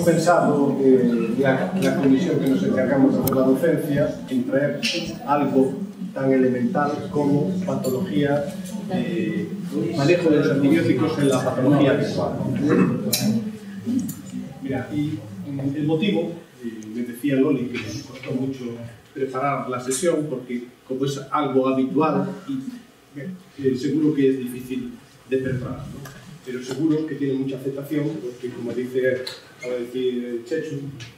pensado la comisión que nos encargamos de hacer la docencia en traer algo tan elemental como patología, manejo de los antibióticos en la patología habitual. Mira, y el motivo, me decía Loli que nos costó mucho preparar la sesión porque como es algo habitual y seguro que es difícil de preparar, ¿no? Pero seguro que tiene mucha aceptación porque, como dice, acaba de decir Chechu,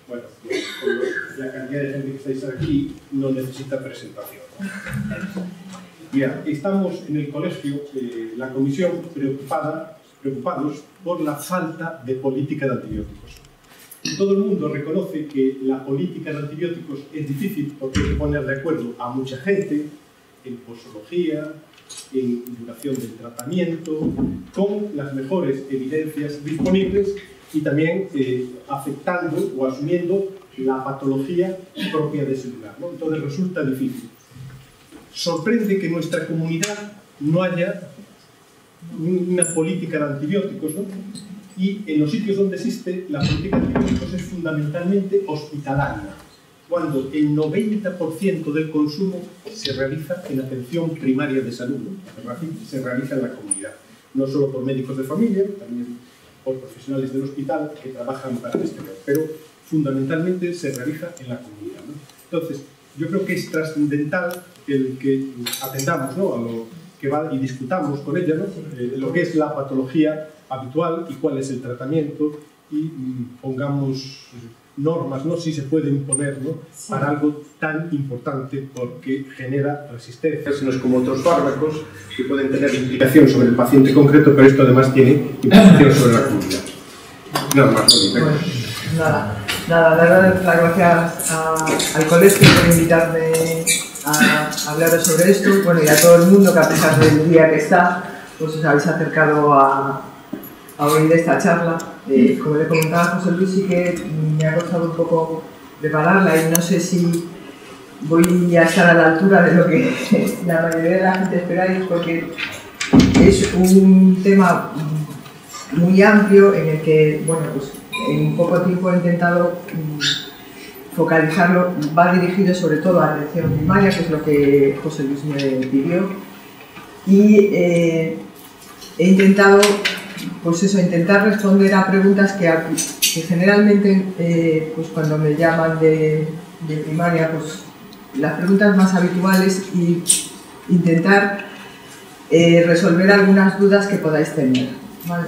bueno, pues, con la cantidad de gente que estáis aquí no necesita presentación. Mira, estamos en el colegio, la comisión, preocupados por la falta de política de antibióticos. Todo el mundo reconoce que la política de antibióticos es difícil porque hay que poner de acuerdo a mucha gente en posología, en duración del tratamiento, con las mejores evidencias disponibles y también aceptando o asumiendo la patología propia de ese lugar, ¿no? Entonces resulta difícil. Sorprende que en nuestra comunidad no haya una política de antibióticos, ¿no? Y en los sitios donde existe, la política de antibióticos es fundamentalmente hospitalaria, cuando el 90% del consumo se realiza en atención primaria de salud, ¿no? Se realiza en la comunidad, no solo por médicos de familia, también por profesionales del hospital que trabajan para el exterior, pero fundamentalmente se realiza en la comunidad, ¿no? Entonces, yo creo que es trascendental el que atendamos, ¿no?, a lo que va y discutamos con ella, ¿no?, lo que es la patología habitual y cuál es el tratamiento y pongamos normas, ¿no?, si se pueden poner, ¿no?, para algo tan importante porque genera resistencia. No es como otros fármacos que pueden tener implicación sobre el paciente concreto, pero esto además tiene implicación sobre la comunidad. Nada más, bueno, nada, dar las gracias al colegio por invitarme a hablar sobre esto, bueno, y a todo el mundo que a pesar del día que está, pues os habéis acercado a oír esta charla. Como le comentaba a José Luis, sí que me ha costado un poco prepararla y no sé si voy a estar a la altura de lo que la mayoría de la gente esperáis, porque es un tema muy amplio en el que, bueno, pues en poco tiempo he intentado focalizarlo. Va dirigido sobre todo a atención primaria, que es lo que José Luis me pidió, y he intentado, pues eso, intentar responder a preguntas que generalmente, pues cuando me llaman de primaria, pues las preguntas más habituales, y intentar resolver algunas dudas que podáis tener, ¿vale?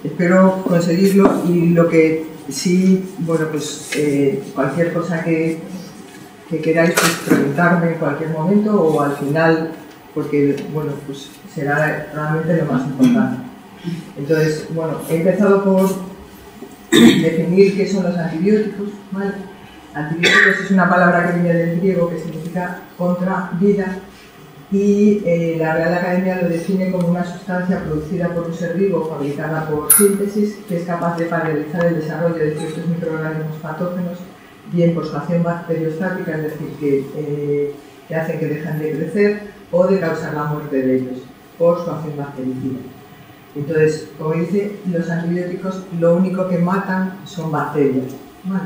Espero conseguirlo, y lo que sí, bueno, pues cualquier cosa que queráis, pues preguntarme en cualquier momento o al final, porque, bueno, pues será realmente lo más importante. Entonces, bueno, he empezado por definir qué son los antibióticos, ¿vale? Antibióticos es una palabra que viene del griego que significa contra vida, y la Real Academia lo define como una sustancia producida por un ser vivo, fabricada por síntesis, que es capaz de paralizar el desarrollo de ciertos microorganismos patógenos, bien por su acción bacteriostática, es decir, que hacen que dejen de crecer, o de causar la muerte de ellos por su acción bactericida. Entonces, como dice, los antibióticos lo único que matan son bacterias, ¿vale?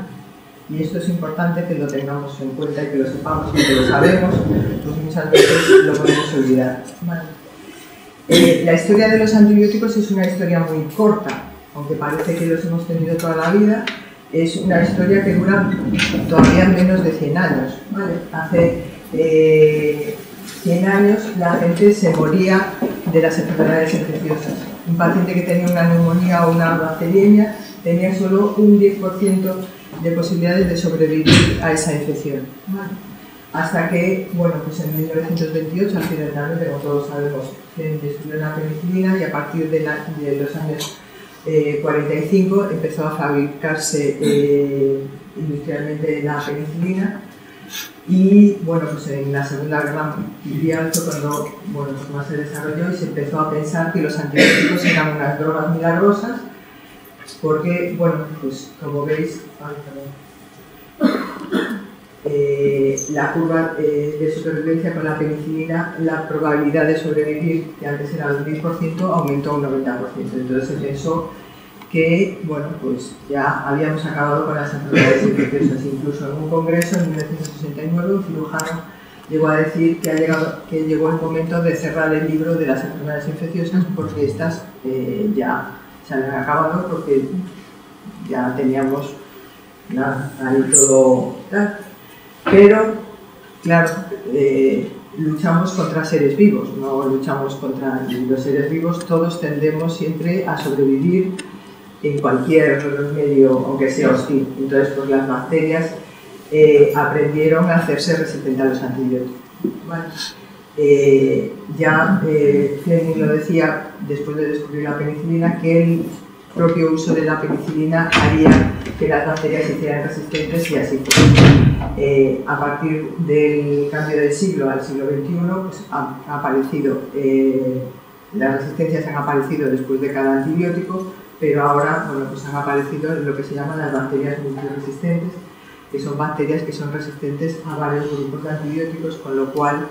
Y esto es importante que lo tengamos en cuenta y que lo sepamos, y que lo sabemos, pues muchas veces lo podemos olvidar, ¿vale? La historia de los antibióticos es una historia muy corta, aunque parece que los hemos tenido toda la vida. Es una historia que dura todavía menos de 100 años, ¿vale? Hace 100 años la gente se moría de las enfermedades infecciosas. Un paciente que tenía una neumonía o una bacteriemia tenía solo un 10% de posibilidades de sobrevivir a esa infección, ¿vale? Hasta que, bueno, pues en 1928, accidentalmente, como todos sabemos, se descubrió la penicilina, y a partir de los años 45 empezó a fabricarse industrialmente la penicilina. Y bueno, pues en la Segunda Guerra Mundial fue cuando, bueno, pues más se desarrolló y se empezó a pensar que los antibióticos eran unas drogas milagrosas, porque, bueno, pues como veis, la curva de supervivencia con la penicilina, la probabilidad de sobrevivir, que antes era del 10%, aumentó a un 90%. Entonces se pensó que, bueno, pues ya habíamos acabado con las enfermedades infecciosas. Incluso en un congreso en 1969 un cirujano llegó a decir que llegó el momento de cerrar el libro de las enfermedades infecciosas porque estas ya se habían acabado, porque ya teníamos nada, ahí todo tal. Pero, claro, luchamos contra seres vivos, no luchamos contra los seres vivos. Todos tendemos siempre a sobrevivir en cualquier medio, aunque sea hostil. Entonces, pues las bacterias aprendieron a hacerse resistentes a los antibióticos. ¿Vale? Fleming lo decía después de descubrir la penicilina, que el propio uso de la penicilina haría que las bacterias se hicieran resistentes, y así fue. A partir del cambio del siglo al siglo XXI, pues, ha aparecido, las resistencias han aparecido después de cada antibiótico, pero ahora, bueno, pues han aparecido lo que se llaman las bacterias multiresistentes, que son bacterias que son resistentes a varios grupos de antibióticos, con lo cual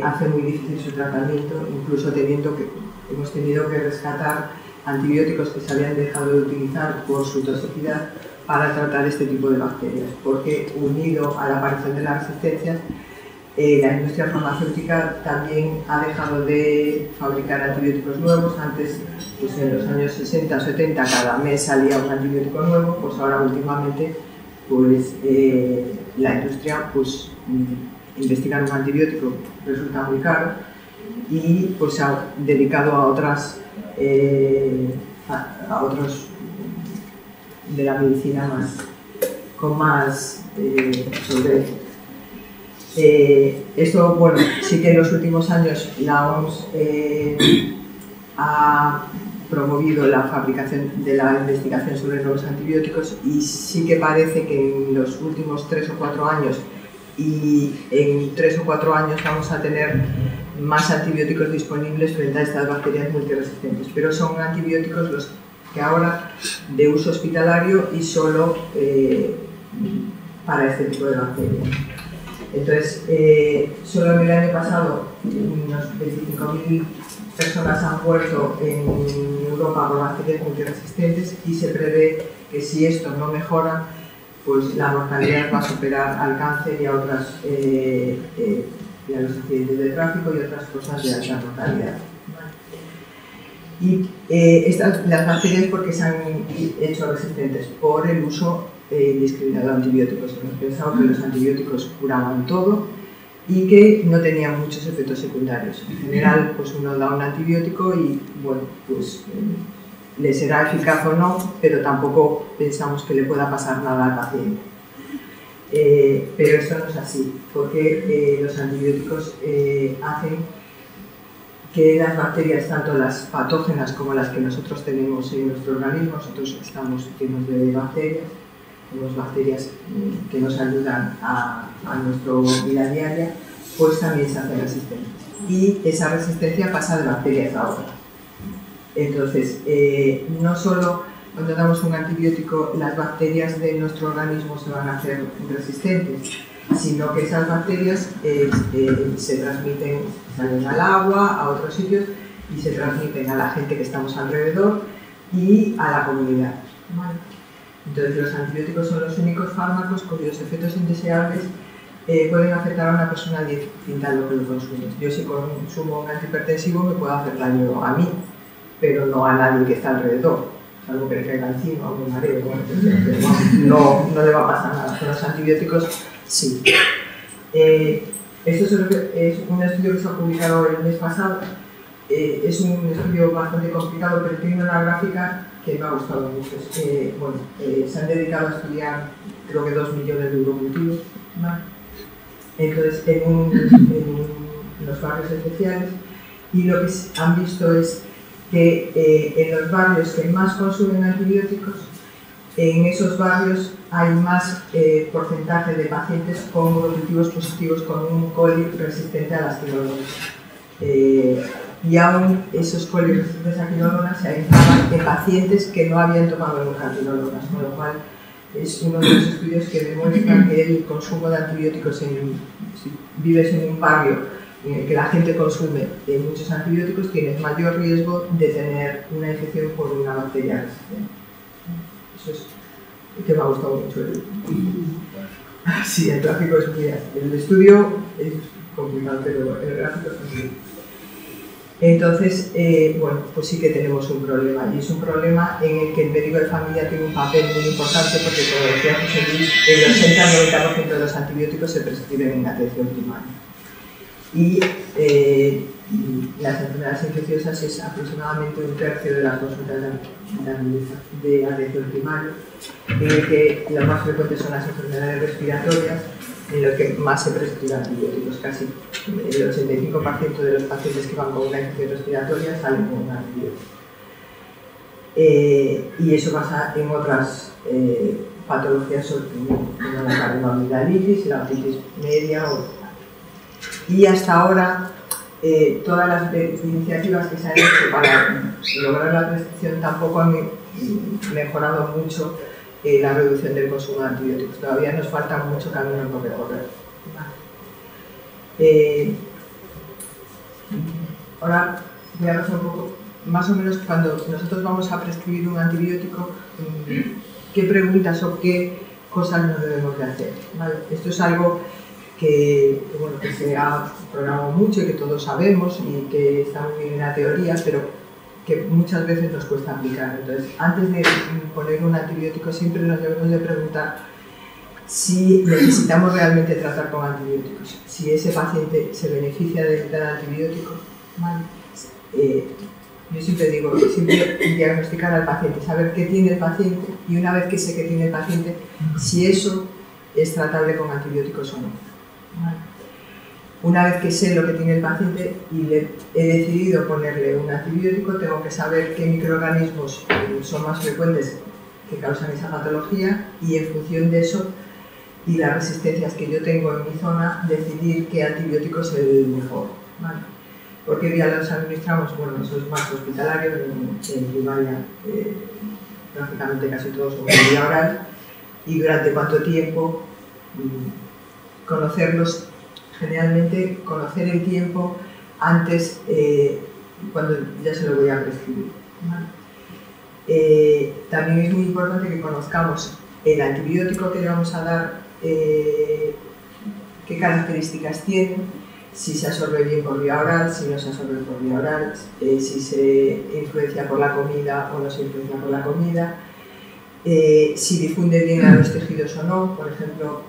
hace muy difícil su tratamiento, incluso hemos tenido que rescatar antibióticos que se habían dejado de utilizar por su toxicidad para tratar este tipo de bacterias, porque unido a la aparición de las resistencias, la industria farmacéutica también ha dejado de fabricar antibióticos nuevos. Antes, pues en los años 60 o 70, cada mes salía un antibiótico nuevo, pues ahora últimamente pues, la industria, pues, investigar un antibiótico resulta muy caro, y pues se ha dedicado a otros de la medicina con más solvencia. Esto, bueno, sí que en los últimos años la OMS ha promovido la fabricación de la investigación sobre nuevos antibióticos, y sí que parece que en los últimos 3 o 4 años, y en 3 o 4 años vamos a tener más antibióticos disponibles frente a estas bacterias multiresistentes, pero son antibióticos los que ahora de uso hospitalario y solo para este tipo de bacterias. Entonces, solo en el año pasado unos 25.000 personas han muerto en Europa por bacterias multiresistentes, y se prevé que si esto no mejora, pues la mortalidad va a superar al cáncer y a otras y a los accidentes de tráfico y otras cosas de alta mortalidad. Y las bacterias, ¿por qué se han hecho resistentes? Por el uso indiscriminado de antibióticos. Hemos pensado que los antibióticos curaban todo y que no tenían muchos efectos secundarios. En general, pues uno da un antibiótico y, bueno, pues le será eficaz o no, pero tampoco pensamos que le pueda pasar nada al paciente. Pero esto no es así, porque los antibióticos hacen que las bacterias, tanto las patógenas como las que nosotros tenemos en nuestro organismo, nosotros estamos llenos de bacterias, tenemos bacterias que nos ayudan a nuestra vida diaria, pues también se hacen resistentes. Y esa resistencia pasa de bacterias a otras. Entonces, no solo cuando damos un antibiótico las bacterias de nuestro organismo se van a hacer resistentes, sino que esas bacterias se transmiten, salen al agua, a otros sitios, y se transmiten a la gente que estamos alrededor y a la comunidad. ¿Vale? Entonces, los antibióticos son los únicos fármacos cuyos efectos indeseables pueden afectar a una persona distinta a lo que lo consume. Yo, si consumo un antihipertensivo, me puede hacer daño a mí, pero no a nadie que está alrededor, salvo que le caiga encima o me mareo, no le va a pasar nada. Con los antibióticos, sí. Esto es un estudio que se ha publicado el mes pasado. Es un estudio bastante complicado, pero tiene una gráfica que me ha gustado mucho. Se han dedicado a estudiar, creo que 2 millones de eurocultivos, ¿vale? Entonces, en los barrios especiales, y lo que han visto es que en los barrios que más consumen antibióticos, en esos barrios hay más porcentaje de pacientes con urocultivos positivos con un coli resistente a las quinolonas. Y aún esos colis resistentes a quinolonas se aislaban en pacientes que no habían tomado nunca quinolonas, con lo cual es uno de los estudios que demuestra que el consumo de antibióticos, si vives en un barrio en el que la gente consume muchos antibióticos, tienes mayor riesgo de tener una infección por una bacteria resistente. Eso es el que me ha gustado mucho. Sí, el gráfico es muy así. El estudio es complicado, pero el gráfico es muy bien. Entonces, bueno, pues sí que tenemos un problema, y es un problema en el que el médico de familia tiene un papel muy importante, porque, como decía José Luis, el 80-90% de los antibióticos se prescriben en atención primaria. Y las enfermedades infecciosas es aproximadamente un tercio de las consultas de atención primaria, en el que las más frecuentes son las enfermedades respiratorias, en los que más se prescriben antibióticos. Casi el 85% de los pacientes que van con una infección respiratoria salen con un antibiótico. Y eso pasa en otras patologías como la cardioamigdalitis, la otitis media. Y hasta ahora, todas las iniciativas que se han hecho para lograr la prescripción tampoco han mejorado mucho la reducción del consumo de antibióticos. Todavía nos falta mucho camino por recorrer. Ahora voy a pasar un poco, más o menos, cuando nosotros vamos a prescribir un antibiótico, qué preguntas o qué cosas no debemos de hacer, ¿vale? Esto es algo que, bueno, que se ha programado mucho y que todos sabemos y que está muy bien en la teoría, pero que muchas veces nos cuesta aplicar. Entonces, antes de poner un antibiótico, siempre nos debemos de preguntar si necesitamos realmente tratar con antibióticos, si ese paciente se beneficia del antibiótico, ¿vale? Yo siempre digo, siempre diagnosticar al paciente, saber qué tiene el paciente, y una vez que sé qué tiene el paciente, si eso es tratable con antibióticos o no, ¿vale? Una vez que sé lo que tiene el paciente y he decidido ponerle un antibiótico, tengo que saber qué microorganismos son más frecuentes que causan esa patología, y en función de eso y las resistencias que yo tengo en mi zona, decidir qué antibiótico es el mejor, ¿vale? ¿Por qué vía los administramos? Bueno, eso es más hospitalario, en primaria prácticamente casi todos son vía oral, y durante cuánto tiempo, conocerlos. Generalmente conocer el tiempo antes, cuando ya se lo voy a prescribir, ¿vale? También es muy importante que conozcamos el antibiótico que le vamos a dar, qué características tiene, si se absorbe bien por vía oral, si no se absorbe por vía oral, si se influencia por la comida o no se influencia por la comida, si difunde bien a los tejidos o no. Por ejemplo,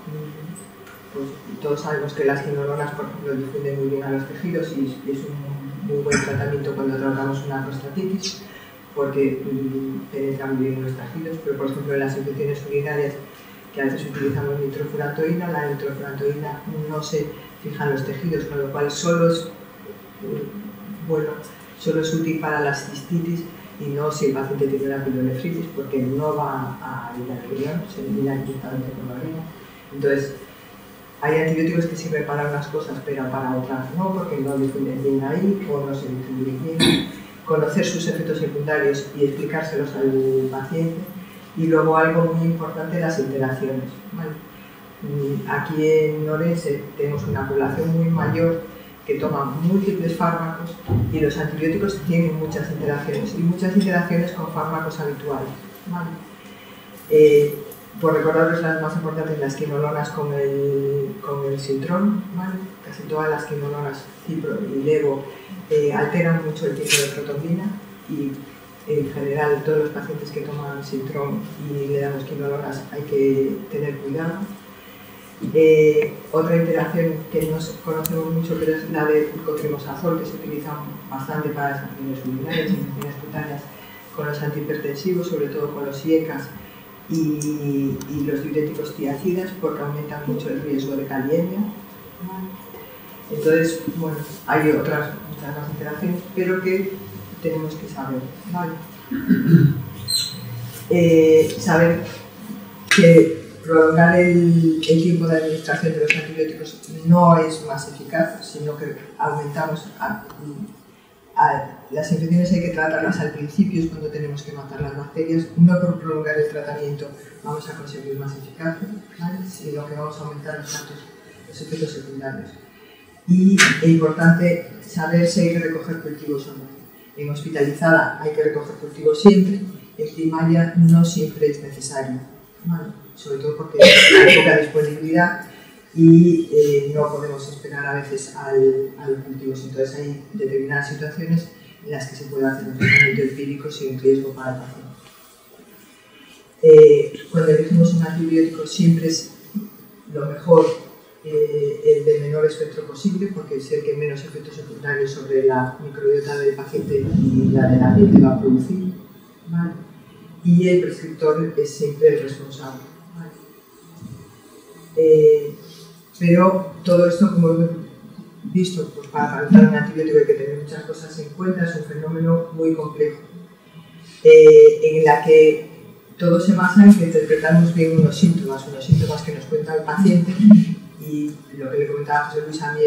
pues todos sabemos que las quinolonas, por ejemplo, difunden muy bien a los tejidos, y es un muy buen tratamiento cuando tratamos una prostatitis, porque penetran muy bien en los tejidos. Pero, por ejemplo, en las infecciones urinarias, que a veces utilizamos nitrofurantoína, la nitrofurantoína no se fija en los tejidos, con lo cual solo es útil para las cistitis, y no si el paciente tiene una pielonefritis, porque no va a ir al riñón, se elimina directamente por la orina. Entonces, hay antibióticos que sirven para unas cosas, pero para otras no, porque no difunden bien ahí o no se distribuyen bien. Conocer sus efectos secundarios y explicárselos al paciente. Y luego, algo muy importante, las interacciones, ¿vale? Aquí en Orense tenemos una población muy mayor que toma múltiples fármacos, y los antibióticos tienen muchas interacciones, y muchas interacciones con fármacos habituales, ¿vale? Por recordaros las más importantes, las quinolonas con el Sintrón, ¿vale? Casi todas las quinolonas, cipro y levo, alteran mucho el tipo de protombina, y en general todos los pacientes que toman Sintrón y le damos quinolonas hay que tener cuidado. Otra interacción que no conocemos mucho, pero es la de urcotrimoxazol, que se utiliza bastante para las infecciones urinarias, infecciones cutáneas, con los antihipertensivos, sobre todo con los IECAS y los diuréticos tiacidas, porque aumentan mucho el riesgo de caliemia. Entonces, bueno, hay otras muchas más interacciones, pero que tenemos que saber, ¿vale? Saber que prolongar el tiempo de administración de los antibióticos no es más eficaz, sino que aumentamos las infecciones. Hay que tratarlas al principio, es cuando tenemos que matar las bacterias. No por prolongar el tratamiento vamos a conseguir más eficacia, ¿vale? Sino que vamos a aumentar los efectos secundarios. y es importante saber si hay que recoger cultivos o no. En hospitalizada hay que recoger cultivos siempre, en primaria no siempre es necesario, ¿vale? Sobre todo porque hay poca disponibilidad y no podemos esperar a veces a los cultivos. Entonces hay determinadas situaciones en las que se puede hacer un tratamiento empírico sin riesgo para el paciente. Cuando elegimos un antibiótico siempre es lo mejor el de menor espectro posible, porque es el que menos efectos secundarios sobre la microbiota del paciente y la del ambiente va a producir, ¿vale? Y el prescriptor es siempre el responsable, ¿vale? Pero todo esto, como hemos visto, pues para tratar un antibiótico hay que tener muchas cosas en cuenta, es un fenómeno muy complejo, en la que todo se basa en que interpretamos bien unos síntomas que nos cuenta el paciente, y lo que le comentaba José Luis a mí,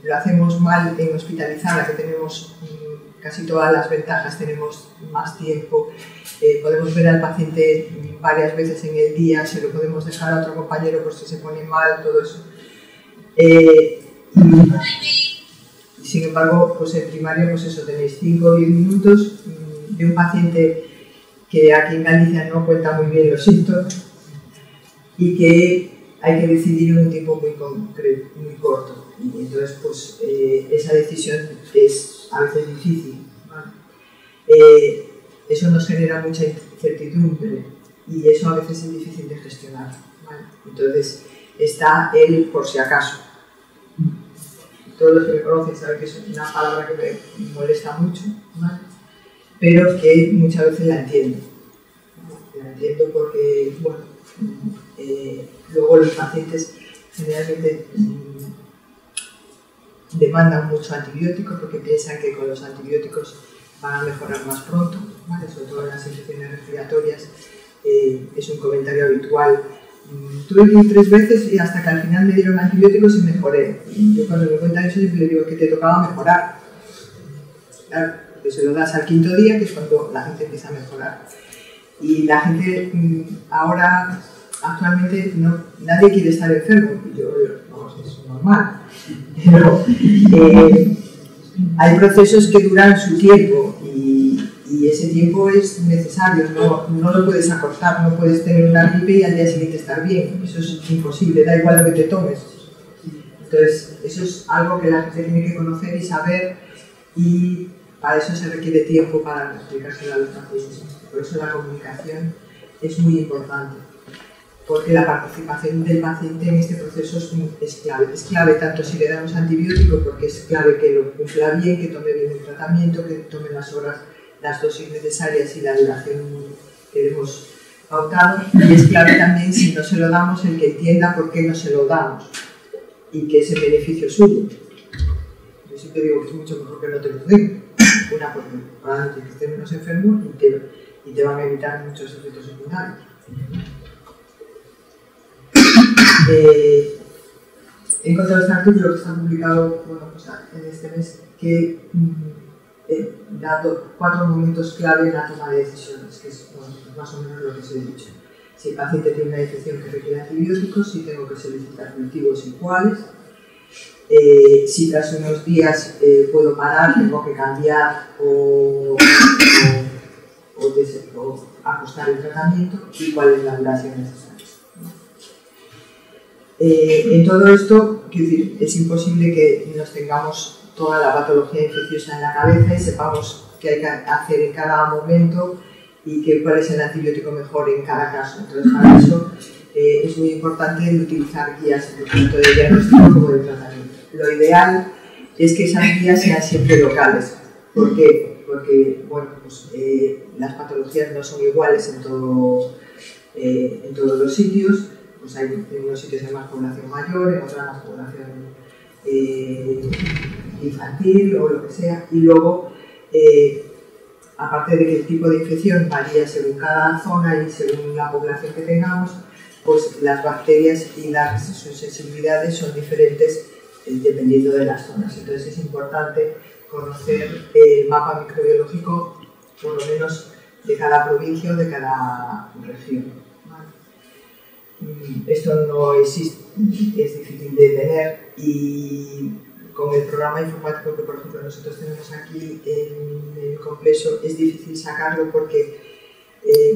lo hacemos mal en hospitalizada, que tenemos casi todas las ventajas, tenemos más tiempo, podemos ver al paciente varias veces en el día, se lo podemos dejar a otro compañero por si se pone mal, todo eso. Y sin embargo, pues en primaria, pues eso, tenéis 5 o 10 minutos de un paciente que aquí en Galicia no cuenta muy bien los síntomas y que hay que decidir en un tiempo muy concreto, muy corto. Y entonces, pues esa decisión es a veces difícil, ¿vale? Eso nos genera mucha incertidumbre y eso a veces es difícil de gestionar, ¿vale? Entonces, está el por si acaso. Todos los que me conocen saben que es una palabra que me molesta mucho, ¿vale? Pero que muchas veces la entiendo. La entiendo porque, bueno, luego los pacientes generalmente demandan mucho antibiótico porque piensan que con los antibióticos van a mejorar más pronto, ¿vale? Sobre todo en las infecciones respiratorias. Es un comentario habitual. Tuve que ir 3 veces y hasta que al final me dieron antibióticos y mejoré. Yo cuando me cuentan eso siempre le digo que te tocaba mejorar. Claro, porque se lo das al 5.º día, que es cuando la gente empieza a mejorar. Y la gente ahora, actualmente, nadie quiere estar enfermo. Yo, vamos, es normal. Pero hay procesos que duran su tiempo y ese tiempo es necesario, no lo puedes acortar, no puedes tener una gripe y al día siguiente estar bien. Eso es imposible, da igual lo que te tomes. Entonces, eso es algo que la gente tiene que conocer y saber, y para eso se requiere tiempo para explicárselo a los pacientes. Por eso la comunicación es muy importante, porque la participación del paciente en este proceso es clave. Es clave tanto si le damos antibiótico, porque es clave que lo cumpla bien, que tome bien el tratamiento, que tome las horas, las dosis necesarias y la duración que hemos pautado. Y es clave también, si no se lo damos, el que entienda por qué no se lo damos y que es el beneficio suyo. Yo siempre digo que es mucho mejor que no te lo den. Una, porque probablemente que estés menos enfermo y te van a evitar muchos efectos secundarios. He encontrado este artículo que está publicado, bueno, pues, en este mes, que da 4 momentos clave en la toma de decisiones, que es, bueno, más o menos lo que os he dicho. Si el paciente tiene una infección que requiere antibióticos, si tengo que solicitar cultivos y cuáles, si tras unos días puedo parar, tengo que cambiar o ajustar el tratamiento, y cuál es la duración necesaria. En todo esto, quiero decir, es imposible que nos tengamos toda la patología infecciosa en la cabeza y sepamos qué hay que hacer en cada momento y cuál es el antibiótico mejor en cada caso. Entonces, para eso es muy importante utilizar guías tanto de diagnóstico como de tratamiento. Lo ideal es que esas guías sean siempre locales. ¿Por qué? Porque, bueno, pues, las patologías no son iguales en todos los sitios. Pues en unos sitios hay más población mayor, en otros más población infantil o lo que sea. Y luego, aparte de que el tipo de infección varía según cada zona y según la población que tengamos, pues las bacterias y sus sensibilidades son diferentes dependiendo de las zonas. Entonces es importante conocer el mapa microbiológico, por lo menos de cada provincia o de cada región. esto no existe, es difícil de tener, y con el programa informático que por ejemplo nosotros tenemos aquí en el complejo es difícil sacarlo porque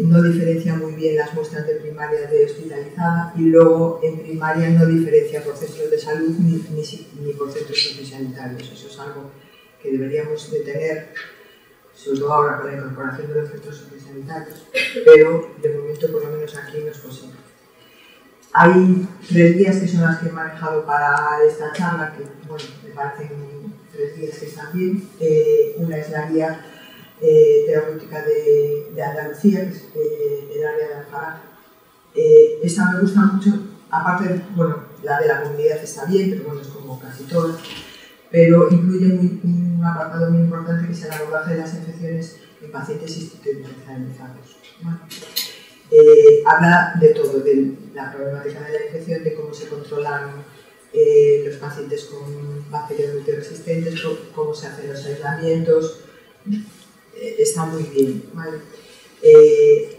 no diferencia muy bien las muestras de primaria de hospitalizada, y luego en primaria no diferencia por centros de salud ni por centros sociosanitarios. Eso es algo que deberíamos de tener, sobre todo ahora con la incorporación de los centros sociosanitarios, pero de momento por lo menos aquí no es posible. Hay 3 guías que son las que he manejado para esta charla, que bueno, me parecen 3 guías que están bien. Una es la guía terapéutica de Andalucía, que es el área de Alcalá. Esta me gusta mucho, aparte, bueno, la de la comunidad está bien, pero bueno, es como casi todas, pero incluye un apartado muy importante que es el abordaje de las infecciones en pacientes institucionalizados. Bueno, habla de todo, de la problemática de la infección, de cómo se controlan los pacientes con bacterias multiresistentes, cómo se hacen los aislamientos. Está muy bien, ¿vale?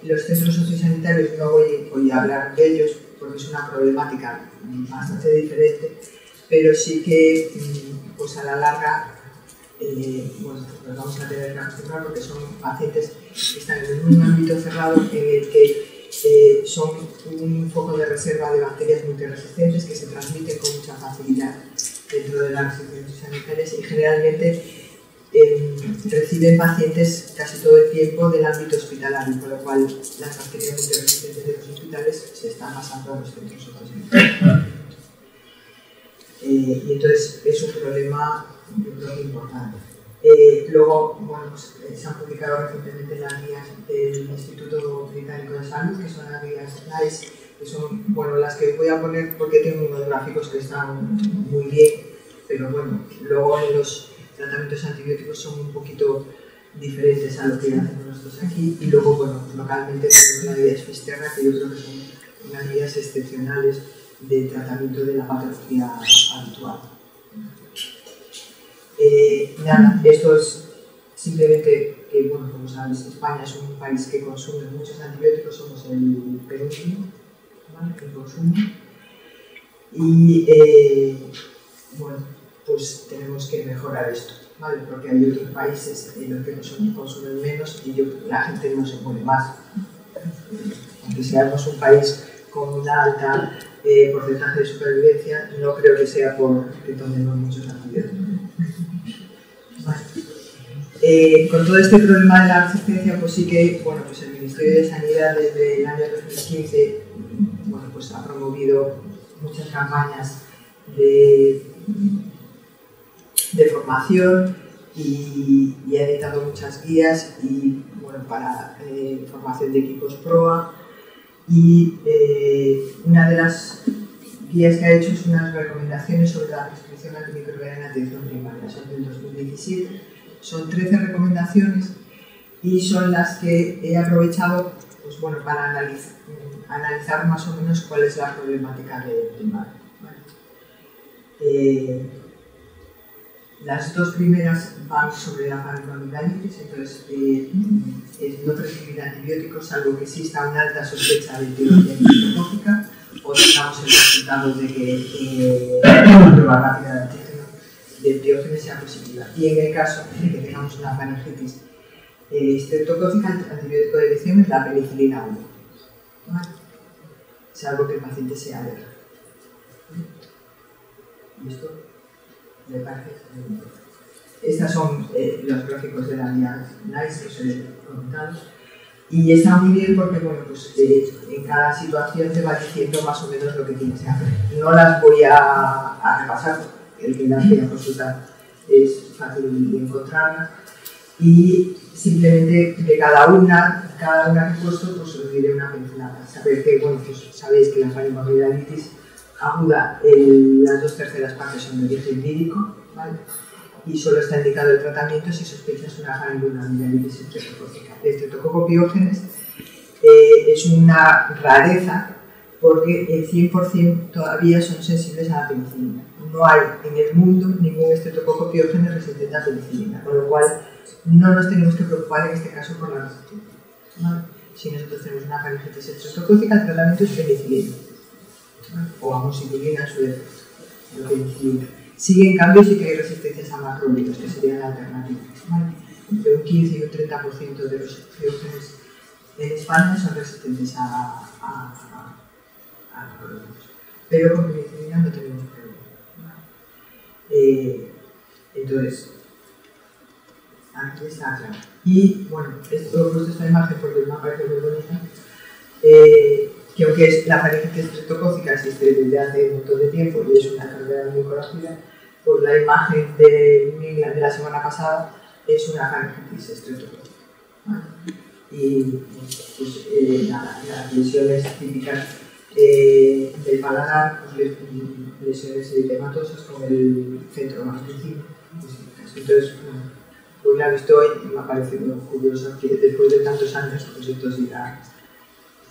Los centros sociosanitarios no voy a hablar de ellos porque es una problemática bastante diferente, pero sí que pues a la larga bueno, nos vamos a tener que acostumbrar porque son pacientes que están en un ámbito cerrado en el que son un foco de reserva de bacterias multiresistentes que se transmiten con mucha facilidad dentro de las instituciones sanitarias, y generalmente reciben pacientes casi todo el tiempo del ámbito hospitalario, con lo cual las bacterias multiresistentes de los hospitales se están pasando a los centros sociosanitarios. Y entonces es un problema, yo creo que importante. Luego, bueno, pues, se han publicado recientemente las guías del Instituto Británico de Salud, que son las guías NICE, que son, bueno, las que voy a poner porque tengo unos gráficos que están muy bien, pero bueno, luego en los tratamientos antibióticos son un poquito diferentes a lo que hacemos nosotros aquí, y luego, bueno, localmente tenemos la guía Fisterra, que yo creo que son unas guías excepcionales de tratamiento de la patología habitual. Nada, esto es simplemente que, bueno, como sabéis, España es un país que consume muchos antibióticos, somos el penúltimo, ¿vale?, en consumo, y bueno, pues tenemos que mejorar esto, ¿vale?, porque hay otros países en los que consumen menos y la gente no se pone más. Aunque seamos un país con una alta porcentaje de supervivencia, no creo que sea porque tomemos muchos antibióticos. Vale. Con todo este problema de la resistencia, pues sí que, bueno, pues el Ministerio de Sanidad desde el año 2015, bueno, pues ha promovido muchas campañas de formación y ha editado muchas guías y, bueno, para formación de equipos PROA, y una de las guías que ha hecho es unas recomendaciones sobre la prescripción antimicrobiana en atención primaria, son del 2017, son 13 recomendaciones y son las que he aprovechado, pues bueno, para analizar más o menos cuál es la problemática de primaria. ¿Vale? Las 2 primeras van sobre la faringoamigdalitis, entonces es no prescribir antibióticos salvo que exista una alta sospecha de etiología criptocócica o tengamos el resultado de que la prueba rápida de antígeno de Diógenes sea positiva. Y en el caso de que tengamos una faringitis estreptocócica, el antibiótico de elección es la penicilina 1, ¿vale?, salvo que el paciente sea alérgico. ¿Y esto le parece? Estos son los gráficos de la guía NICE que os he comentado. Y está muy bien porque, bueno, pues en cada situación te va diciendo más o menos lo que tienes que hacer. No las voy a repasar, el que las quiera consultar es fácil de encontrarlas. Y simplemente de cada una que he puesto, pues os diré una pincelada. Saber que, bueno, pues sabéis que la faringoamigdalitis aguda, las 2/3 partes son de origen vírico, ¿vale?, y solo está indicado el tratamiento si sospechas una faringoamigdalitis estreptocócica. El estreptococo piógenes es una rareza porque el 100% todavía son sensibles a la penicilina. No hay en el mundo ningún estreptococo piógenes resistente a penicilina, con lo cual no nos tenemos que preocupar en este caso por la resistencia, ¿vale? Si nosotros tenemos una faringitis estreptocócica, el tratamiento es penicilina. ¿vale? O amoxicilina en su defecto, la penicilina. Sí, en cambio, sí que hay resistencias a macrólidos, que serían la alternativa, ¿vale? Entre un 15 y un 30% de los criógenes en España son resistentes a macrólidos. Pero con penicilina no tenemos problema, ¿vale? Entonces, aquí está claro. Y bueno, esto, he puesto esta imagen porque me ha parecido muy bonita, que aunque la faringitis estreptocócica existe desde hace un montón de tiempo y es una enfermedad muy conocida, pues la imagen de New England de la semana pasada es una faringitis estreptocócica, ¿vale? Y pues, las lesiones típicas del paladar, pues, lesiones eritematosas con el centro más encima. Entonces, pues la he visto hoy y me ha parecido curioso que después de tantos años, pues esto siga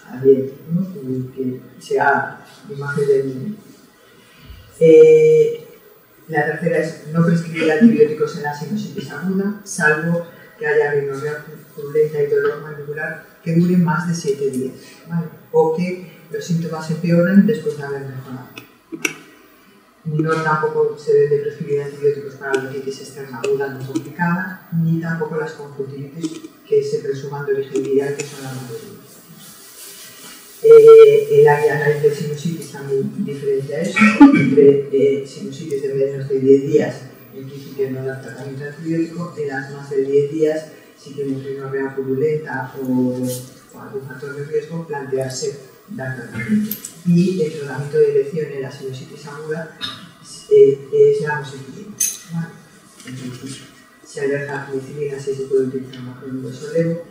abierto, ¿no? Que sea imagen del niño. La tercera es no prescribir antibióticos en la sinusitis aguda, salvo que haya rinorrea purulenta y dolor mandibular que dure más de 7 días, ¿vale? O que los síntomas empeoran después de haber mejorado. No tampoco se debe prescribir antibióticos para la bronquitis externa aguda no complicada, ni tampoco las conjuntivitis que se presuman de origen viral, que son la mayoría. El análisis de sinusitis también diferencia eso, entre sinusitis de menos de 10 días, en principio no da tratamiento antibiótico, en las más de 10 días, si tienen rinorrea purulenta o algún factor de riesgo, plantearse dar tratamiento. Y el tratamiento de elección en la sinusitis aguda es la amoxicilina, ¿vale? Entonces, se alerta a la penicilina si se puede utilizar macrólido solevo,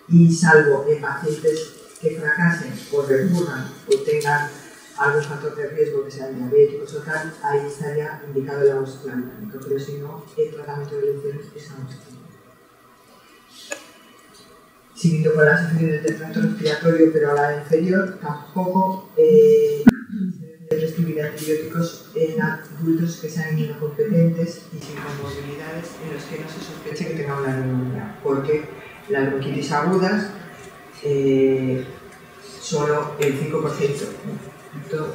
y salvo en pacientes que fracasen o recurran o tengan algún factor de riesgo que sean diabéticos o tal, ahí estaría indicado el amoxicilina, pero si no, el tratamiento de elección es amoxicilina. Siguiendo con las infecciones del tracto respiratorio, pero a la inferior, tampoco se deben prescribir antibióticos en adultos que sean inmunocompetentes y sin comorbilidades en los que no se sospeche que tengan una neumonía, porque las bronquitis agudas solo el 5%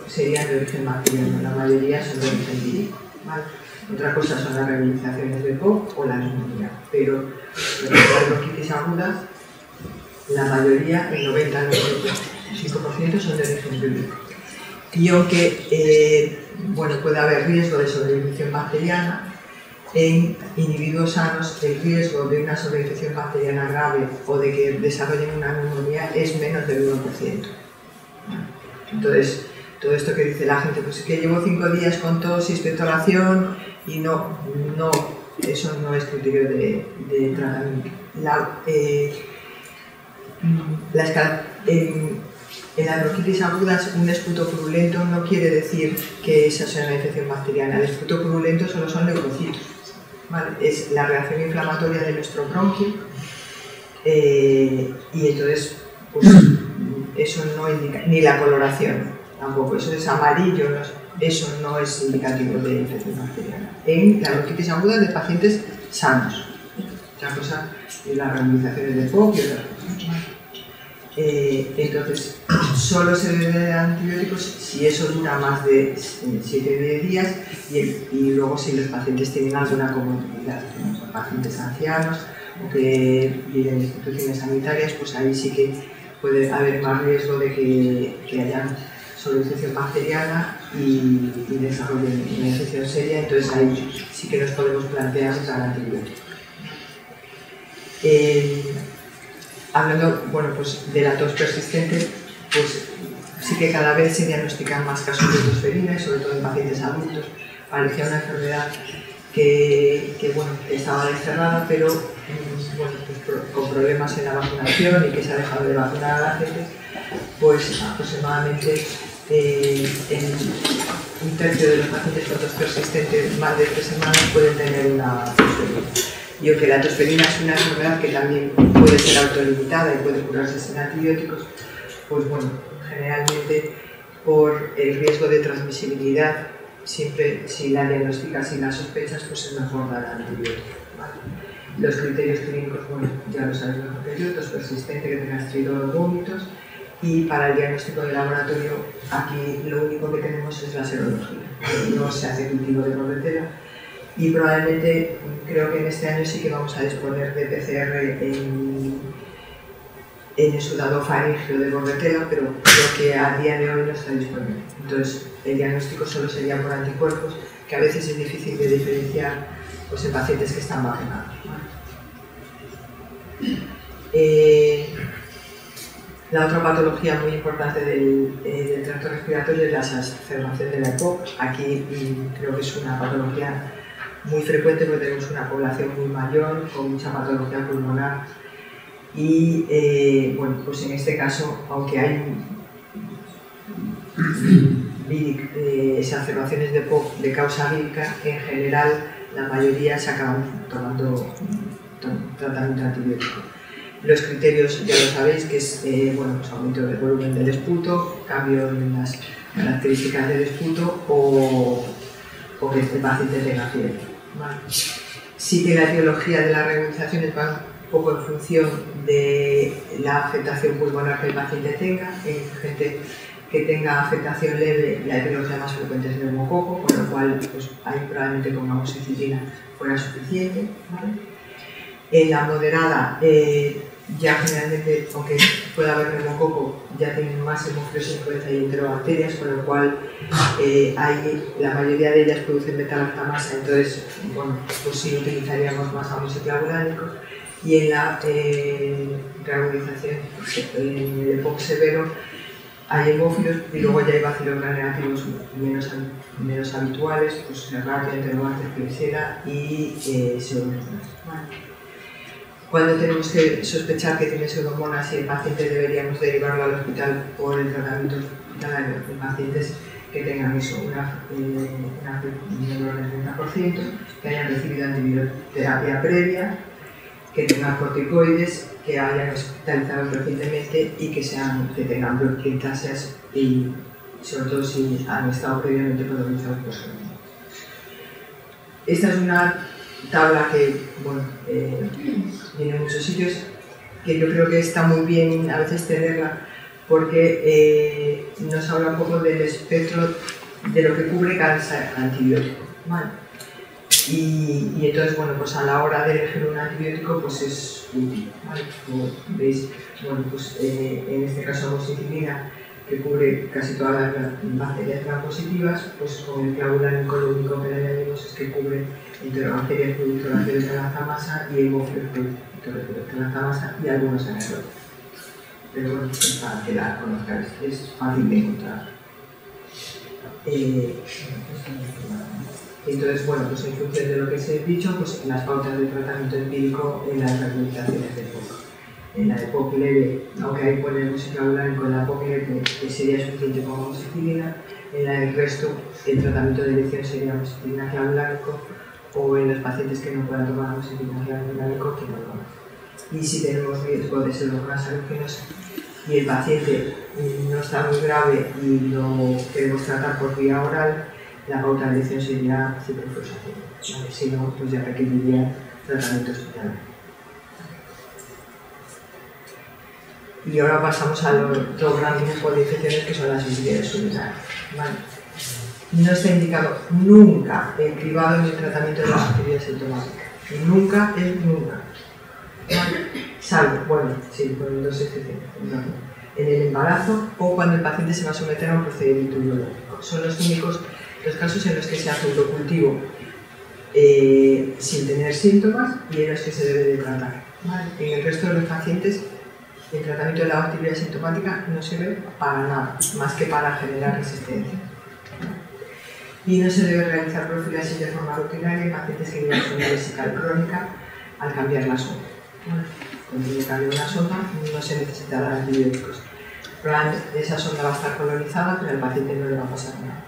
serían de origen bacteriano, la mayoría son de origen vírico, ¿vale? Otra cosa son las rehabilitaciones de POC o la neumonía, pero las bronquitis agudas, la mayoría, el 90-95% son de origen vírico. Y aunque bueno, puede haber riesgo de sobreinfección bacteriana, en individuos sanos el riesgo de una sobreinfección bacteriana grave o de que desarrollen una neumonía es menos del 1%. Entonces, todo esto que dice la gente, pues que llevo 5 días con tos y expectoración y no, eso no es criterio de tratamiento. En las bronquitis agudas, un esputo purulento no quiere decir que esa sea una infección bacteriana. El esputo purulento solo son leucocitos, ¿vale? Es la reacción inflamatoria de nuestro bronquio y entonces pues, eso no indica, ni la coloración tampoco, eso es amarillo, eso no es indicativo de infección bacteriana. En la bronquitis aguda de pacientes sanos. Otra cosa es las ramificaciones de POC y otras cosas, ¿vale? Entonces, solo se debe dar antibióticos si eso dura más de 7 días y luego si los pacientes tienen alguna comorbilidad, como pacientes ancianos o que viven en instituciones sanitarias, pues ahí sí que puede haber más riesgo de que haya sobreinfección bacteriana y desarrollen una infección seria, entonces ahí sí que nos podemos plantear dar antibióticos. Hablando pues, de la tos persistente, pues sí que cada vez se diagnostican más casos de tosferina, sobre todo en pacientes adultos. Parecía una enfermedad que estaba desterrada, pero pues, con problemas en la vacunación y que se ha dejado de vacunar a la gente, pues aproximadamente en un tercio de los pacientes con tos persistente, más de 3 semanas, pueden tener una tosferina. Y aunque la tosferina es una enfermedad que también puede ser autolimitada y puede curarse sin antibióticos, pues bueno, generalmente por el riesgo de transmisibilidad, siempre si la diagnosticas y la sospechas, pues es mejor dar antibiótico, ¿vale? Los criterios clínicos, bueno, ya lo sabéis mejor que yo, tos persistente, que tenga estridor o vómitos, Y para el diagnóstico de laboratorio, aquí lo único que tenemos es la serología. No se hace cultivo de Bordetella y probablemente, creo que en este año sí que vamos a disponer de PCR en el sudado faríngeo de Bordetella, pero creo que a día de hoy no está disponible. Entonces, el diagnóstico solo sería por anticuerpos, que a veces es difícil de diferenciar pues, en pacientes que están vacunados. La otra patología muy importante del tracto respiratorio es la exacerbación de la EPOC. Aquí creo que es una patología muy frecuente porque tenemos una población muy mayor con mucha patología pulmonar y bueno, pues en este caso, aunque hay exacerbaciones de EPOC de causa vírica, en general la mayoría se acaban tomando tratamiento antibiótico. Los criterios ya lo sabéis, que es bueno, pues aumento del volumen del esputo, cambio en las características del esputo o que este paciente tenga fiebre. ¿Vale? Sí que la etiología de las reutilizaciones va un poco en función de la afectación pulmonar que el paciente tenga. En gente que tenga afectación leve, la etiología más frecuente es neumococo, con lo cual pues, ahí probablemente con amoxicilina fuera suficiente. ¿Vale? En la moderada, ya generalmente, aunque pueda haber neumococo, ya tienen más hemofilios influenza y enterobacterias, con lo cual la mayoría de ellas producen beta-lactamasa, entonces, bueno, pues sí utilizaríamos más amoxiclavulánicos. Y en la reagudización, en el EPOC severo, hay hemófilos y luego ya hay bacilos gram-negativos menos habituales, pues Serratia, Enterobacter, Klebsiella y Pseudomonas. Cuando tenemos que sospechar que tiene pseudomonas y el paciente deberíamos derivarlo al hospital por el tratamiento hospitalario en pacientes que tengan eso, una menor del 30%, que hayan recibido antibioterapia previa, que tengan corticoides, que hayan hospitalizado recientemente y que tengan bronquiectasias y sobre todo si han estado previamente colonizados por pseudomonas. Esta es una tabla que bueno, viene en muchos sitios, que yo creo que está muy bien a veces tenerla porque nos habla un poco del espectro de lo que cubre cada antibiótico. ¿Vale? Y entonces, bueno, pues a la hora de elegir un antibiótico pues es útil. ¿Vale? Como veis, bueno, pues en este caso amoxicilina, que cubre casi todas las bacterias gram positivas, pues con el clavulánico lo único que le añadimos es que cubre enterobacterias productoras de beta-lactamasa y hemófilos productores de beta-lactamasa y algunos anaerobios. Pero bueno, para que la conozcáis, es fácil de encontrar. Entonces, bueno, pues en función de lo que os he dicho, pues en las pautas de tratamiento empírico en las rehabilitaciones de EPOC. En la EPOC leve, aunque ahí ponemos clavulánico, en la EPOC leve que sería suficiente con amoxicilina, en el resto el tratamiento de elección sería amoxicilina clavulánico o en los pacientes que no puedan tomar amoxicilina clavulánico que no lo hagan. Y si tenemos riesgo de pseudomonas aeruginosa y el paciente no está muy grave y lo queremos tratar por vía oral, la pauta de elección sería ciprofloxacina. ¿Vale? Si no, pues ya requeriría tratamiento hospitalario. Y ahora pasamos al otro gran grupo de infecciones que son las infecciones urinarias. ¿Vale? No está indicado nunca el cribado en el tratamiento de las bacterias sintomáticas. Nunca es nunca. ¿Vale? Salvo, bueno, sí, con dos excepciones. En el embarazo o cuando el paciente se va a someter a un procedimiento biológico. Son los únicos los casos en los que se hace autocultivo sin tener síntomas y en los que se debe de tratar. ¿Vale? En el resto de los pacientes el tratamiento de la bacteria sintomática no sirve para nada, más que para generar resistencia. Y no se debe realizar profilaxis de forma rutinaria en pacientes que tienen una vesical crónica al cambiar la sonda. Cuando se cambia una sonda no se necesita dar antibióticos. Probablemente esa sonda va a estar colonizada, pero al paciente no le va a pasar nada.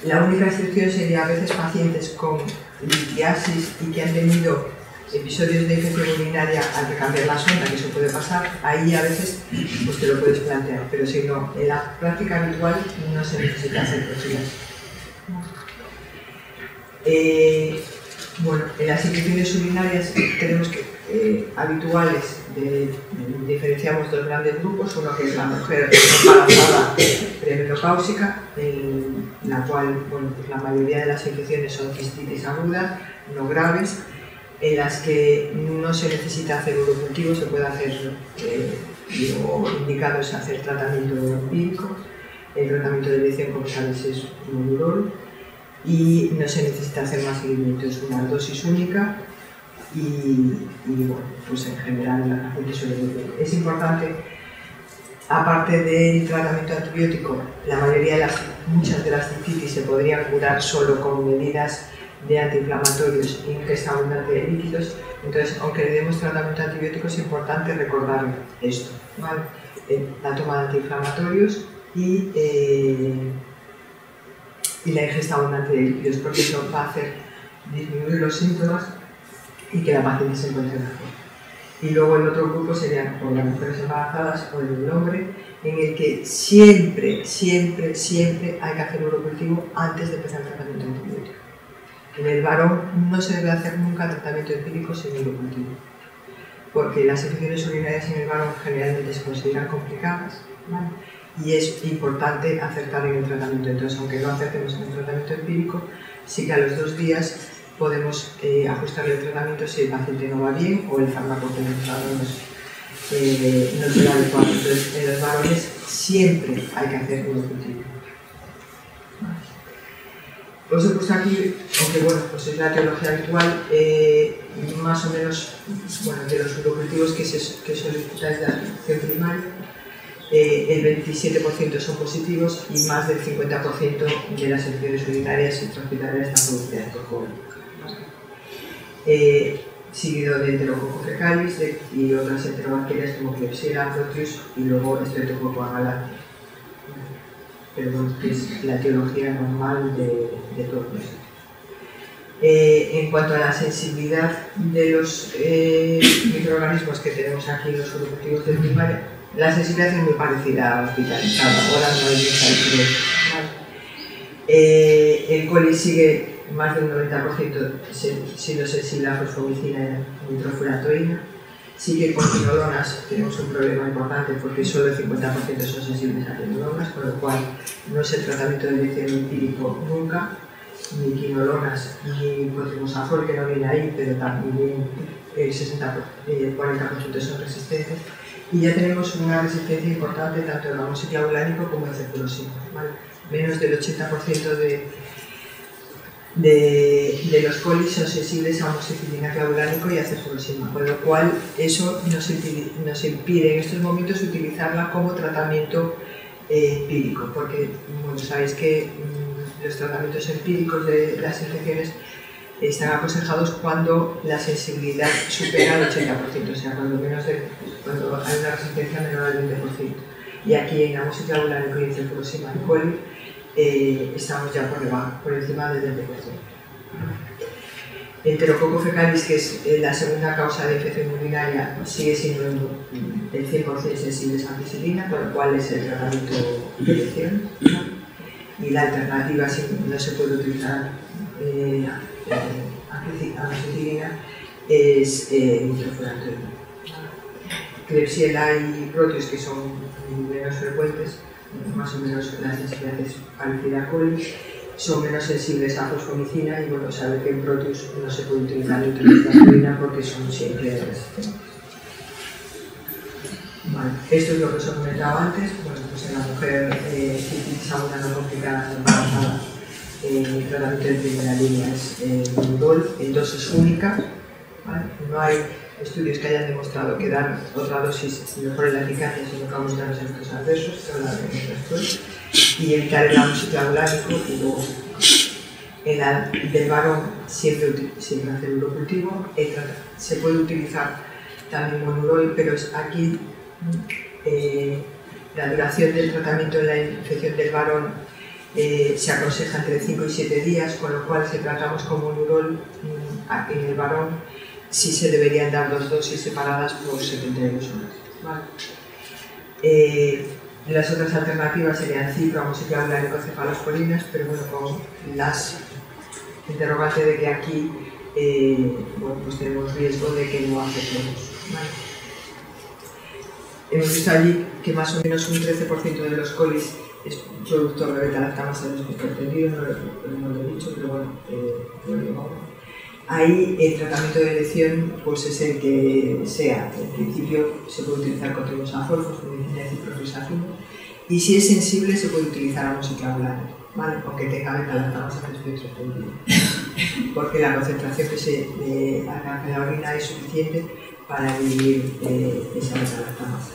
La única excepción sería a veces pacientes con litiasis y que han tenido episodios de infección urinaria al recambiar la sonda, que eso puede pasar, ahí a veces pues te lo puedes plantear, pero si no, en la práctica habitual no se necesita hacer profilaxis. Bueno, en las infecciones urinarias tenemos que habituales, diferenciamos dos grandes grupos, uno que es la mujer embarazada premenopáusica, en la cual bueno, pues la mayoría de las infecciones son cistitis aguda, no graves, en las que no se necesita hacer urocultivo, se puede hacer, lo indicado es hacer tratamiento empírico. El tratamiento de elección, como sabes, es Monurol y no se necesita hacer más seguimiento, es una dosis única y bueno, pues en general la paciente suele vivir. Es importante, aparte del tratamiento antibiótico, muchas de las cistitis se podrían curar solo con medidas de antiinflamatorios e ingesta abundante de líquidos. Entonces, aunque le demos tratamiento antibiótico, es importante recordar esto, ¿vale? La toma de antiinflamatorios y la ingesta abundante de líquidos, porque eso va a hacer disminuir los síntomas y que la paciente se encuentre mejor. Y luego el otro grupo serían o las mujeres embarazadas o el hombre, en el que siempre hay que hacer urocultivo antes de empezar el tratamiento antibiótico. En el varón no se debe hacer nunca tratamiento empírico sin urocultivo, porque las infecciones urinarias en el varón generalmente se consideran complicadas, ¿vale? Y es importante acertar en el tratamiento. Entonces, aunque no acertemos en el tratamiento empírico, sí que a los 2 días podemos ajustarle el tratamiento si el paciente no va bien o el fármaco que hemos dado no será adecuado. Entonces, en los varones siempre hay que hacer urocultivo. Os he puesto aquí, aunque bueno, pues es la teología habitual, más o menos, bueno, de los urocultivos que solicitáis de atención primaria, el 27% son positivos y más del 50% de las infecciones urinarias intrahospitalarias están producidas por COVID. Seguido de Enterococcus fecalis y otras enterobacterias como Klebsiella, Proteus y luego Streptococcus agalactiae. Pero bueno, que es la etiología normal de todo esto. En cuanto a la sensibilidad de los microorganismos que tenemos aquí en los urocultivos de primaria, la sensibilidad es muy parecida a la hospitalizada, ahora no hay mucha diferencia. El coli sigue más del 90% siendo sensible a fosfomicina y nitrofuratoína. Sí que con quinolonas tenemos un problema importante porque solo el 50% son sensibles a quinolonas, con lo cual no es el tratamiento de elección empírico nunca, ni quinolonas ni clotrimosafol, que no viene ahí, pero también el 40% son resistentes. Y ya tenemos una resistencia importante tanto en el amoxiclavulánico como en el cefuroxima, ¿vale? Menos del 80% de los colis son sensibles a amoxicilina clavulánico y a cefuroxima, con lo cual eso nos impide en estos momentos utilizarla como tratamiento empírico, porque bueno, sabéis que los tratamientos empíricos de las infecciones están aconsejados cuando la sensibilidad supera el 80%, o sea, cuando hay una resistencia menor al 20%. Y aquí en amoxiclavulánico y en cefuroxima y coli estamos ya por encima del 20%. Enterococcus fecalis, que es la segunda causa de infección urinaria, sigue siendo el 100% sensibles a ampicilina, con lo cual es el tratamiento de elección. Y la alternativa, si no se puede utilizar ampicilina, es nitrofuratoína. Klebsiella y Proteus, que son menos frecuentes, más o menos la sensibilidad es parecida a coli, son menos sensibles a fosfomicina y bueno, sabe que en Proteus no se puede utilizar nitrofuratoína porque son siempre resistentes. Vale, esto es lo que os he comentado antes. Bueno, pues en la mujer cistitis aguda no complicada embarazada, el tratamiento de primera línea es Monurol en dosis única, ¿vale? No hay estudios que hayan demostrado que dar otra dosis mejore la eficacia sino que aumenta los efectos adversos, se habla de después, y evitar el amoxiclavulánico y luego en del varón siempre hacer urocultivo. Se puede utilizar también Monurol, pero aquí la duración del tratamiento en la infección del varón se aconseja entre 5 y 7 días, con lo cual si tratamos con Monurol en el varón sí se deberían dar 2 dosis separadas por 72 horas. ¿Vale? Las otras alternativas serían cipro, amoxiclavulánico, cefalosporinas, pero bueno, con las interrogantes de que aquí bueno, pues tenemos riesgo de que no aceptemos. ¿Vale? Hemos visto allí que más o menos un 13% de los colis es productor de beta-lactamasa de hipertendido, no lo he dicho, pero bueno, lo digo ahora. Ahí el tratamiento de elección pues es el que sea. En principio se puede utilizar controles aforfos, medicina de ciprofloxacino, y si es sensible se puede utilizar amoxiclavulan, ¿vale? Aunque tenga beta-lactamasa de espectro extendido, porque la concentración que se alcanza en la orina es suficiente para diluir esa beta-lactamasa.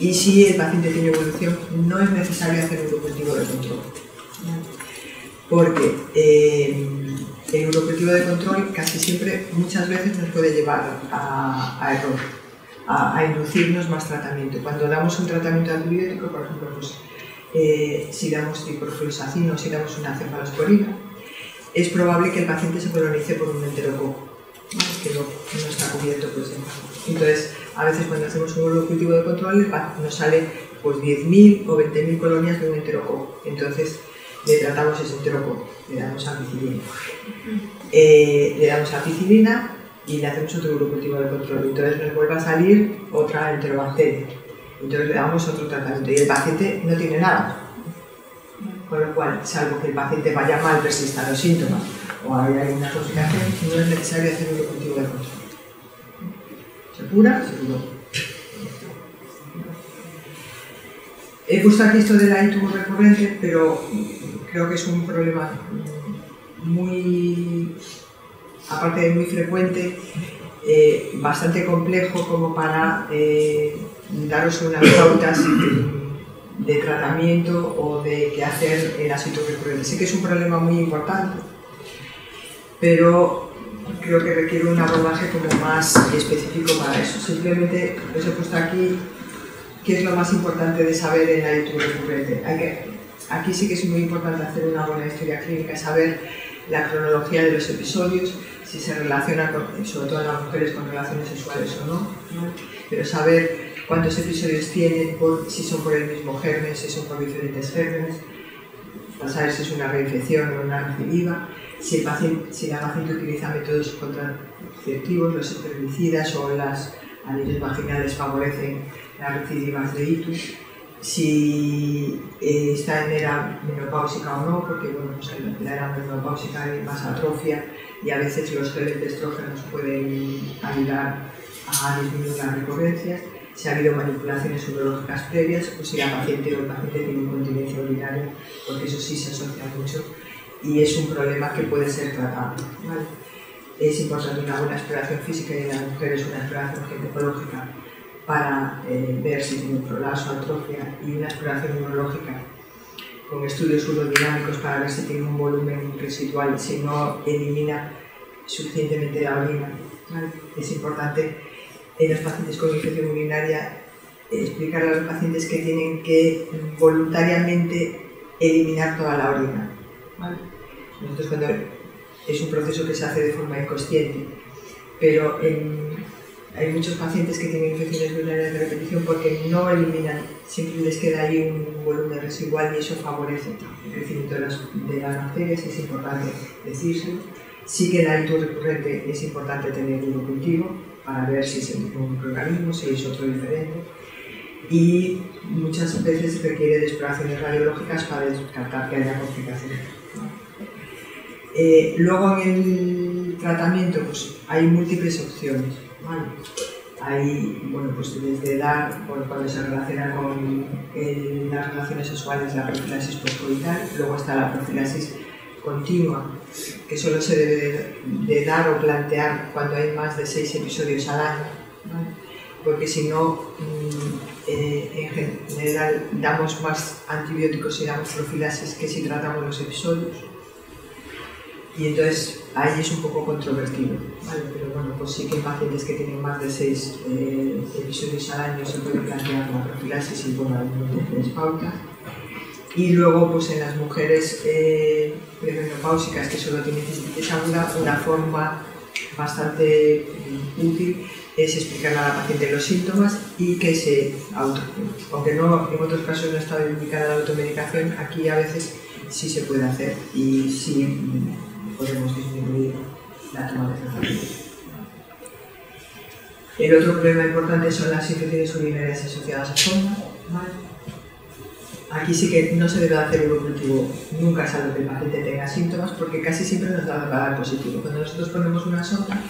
Y si el paciente tiene evolución, no es necesario hacer un urocultivo de control, ¿vale? Porque el urocultivo de control casi siempre, muchas veces nos puede llevar a error, a inducirnos más tratamiento. Cuando damos un tratamiento antibiótico, por ejemplo, pues, si damos ciprofloxacino o si damos una cefalosporina, es probable que el paciente se colonice por un enterococo, ¿no? Que no está cubierto por ese enfermo. Entonces, a veces cuando hacemos un urocultivo de control nos sale pues 10.000 o 20.000 colonias de un enterococo. Entonces, le tratamos ese enterococo, le damos ampicilina. Le damos ampicilina y le hacemos otro urocultivo de control. Entonces nos vuelve a salir otra enterobacteria. Entonces le damos otro tratamiento y el paciente no tiene nada. Con lo cual, salvo que el paciente vaya mal, persistan los síntomas o haya alguna complicación, no es necesario hacer un urocultivo de control. Se cura, se curó. He puesto aquí esto de la intubo recurrente, pero creo que es un problema muy, aparte de muy frecuente, bastante complejo como para daros unas pautas de tratamiento o de qué hacer en las intubo recurrentes. Sé que es un problema muy importante, pero creo que requiere un abordaje como más específico para eso. Simplemente os he puesto aquí qué es lo más importante de saber en la intubo recurrente. Aquí sí que es muy importante hacer una buena historia clínica, saber la cronología de los episodios, si se relaciona, sobre todo en las mujeres, con relaciones sexuales o no, ¿no? Pero saber cuántos episodios tienen, si son por el mismo germen, si son por diferentes gérmenes, para saber si es una reinfección o una recidiva, si la paciente utiliza métodos contraceptivos, los herbicidas o los anillos vaginales favorecen las recidivas de ictus, si está en era menopáusica o no, porque bueno, pues en la era menopáusica hay más atrofia y a veces los geles de estrógenos pueden ayudar a disminuir las recurrencias, si ha habido manipulaciones urológicas previas o si la paciente o el paciente tiene incontinencia urinaria, porque eso sí se asocia mucho y es un problema que puede ser tratado, ¿vale? Es importante una buena exploración física y en las mujeres una exploración ginecológica para ver si tiene un prolapso, atrofia, y una exploración urológica con estudios urodinámicos para ver si tiene un volumen residual, si no elimina suficientemente la orina, ¿vale? Es importante en los pacientes con infección urinaria explicar a los pacientes que tienen que voluntariamente eliminar toda la orina, ¿vale? Nosotros cuando es un proceso que se hace de forma inconsciente, pero hay muchos pacientes que tienen infecciones urinarias de repetición porque no eliminan, siempre les queda ahí un volumen residual y eso favorece el crecimiento de las bacterias, es importante decírselo. Sí que en la intubo recurrente es importante tener un urocultivo para ver si es el mismo microorganismo, si es otro diferente, y muchas veces requiere de exploraciones radiológicas para descartar que haya complicaciones. Luego en el tratamiento pues, hay múltiples opciones, ¿vale? Hay, bueno, pues desde dar, cuando se relaciona con las relaciones sexuales, la profilaxis postcoital, luego está la profilaxis continua, que solo se debe de dar o plantear cuando hay más de 6 episodios al año, ¿vale? Porque si no, en general damos más antibióticos y damos profilaxis que si tratamos los episodios. Y entonces ahí es un poco controvertido, ¿vale? Pero bueno, pues sí que en pacientes que tienen más de 6 episodios al año se puede plantear la profilaxis y bueno, hay múltiples pautas. Y luego pues en las mujeres premenopáusicas que solo tienen cistitis aguda, una forma bastante útil es explicarle a la paciente los síntomas y que se aunque no, en otros casos no está indicada la automedicación, aquí a veces sí se puede hacer y sí podemos disminuir la toma de tratamiento. El otro problema importante son las infecciones urinarias asociadas a sonda. ¿Vale? Aquí sí que no se debe hacer urocultivo nunca salvo que el paciente tenga síntomas, porque casi siempre nos va a dar positivo. Cuando nosotros ponemos una sonda,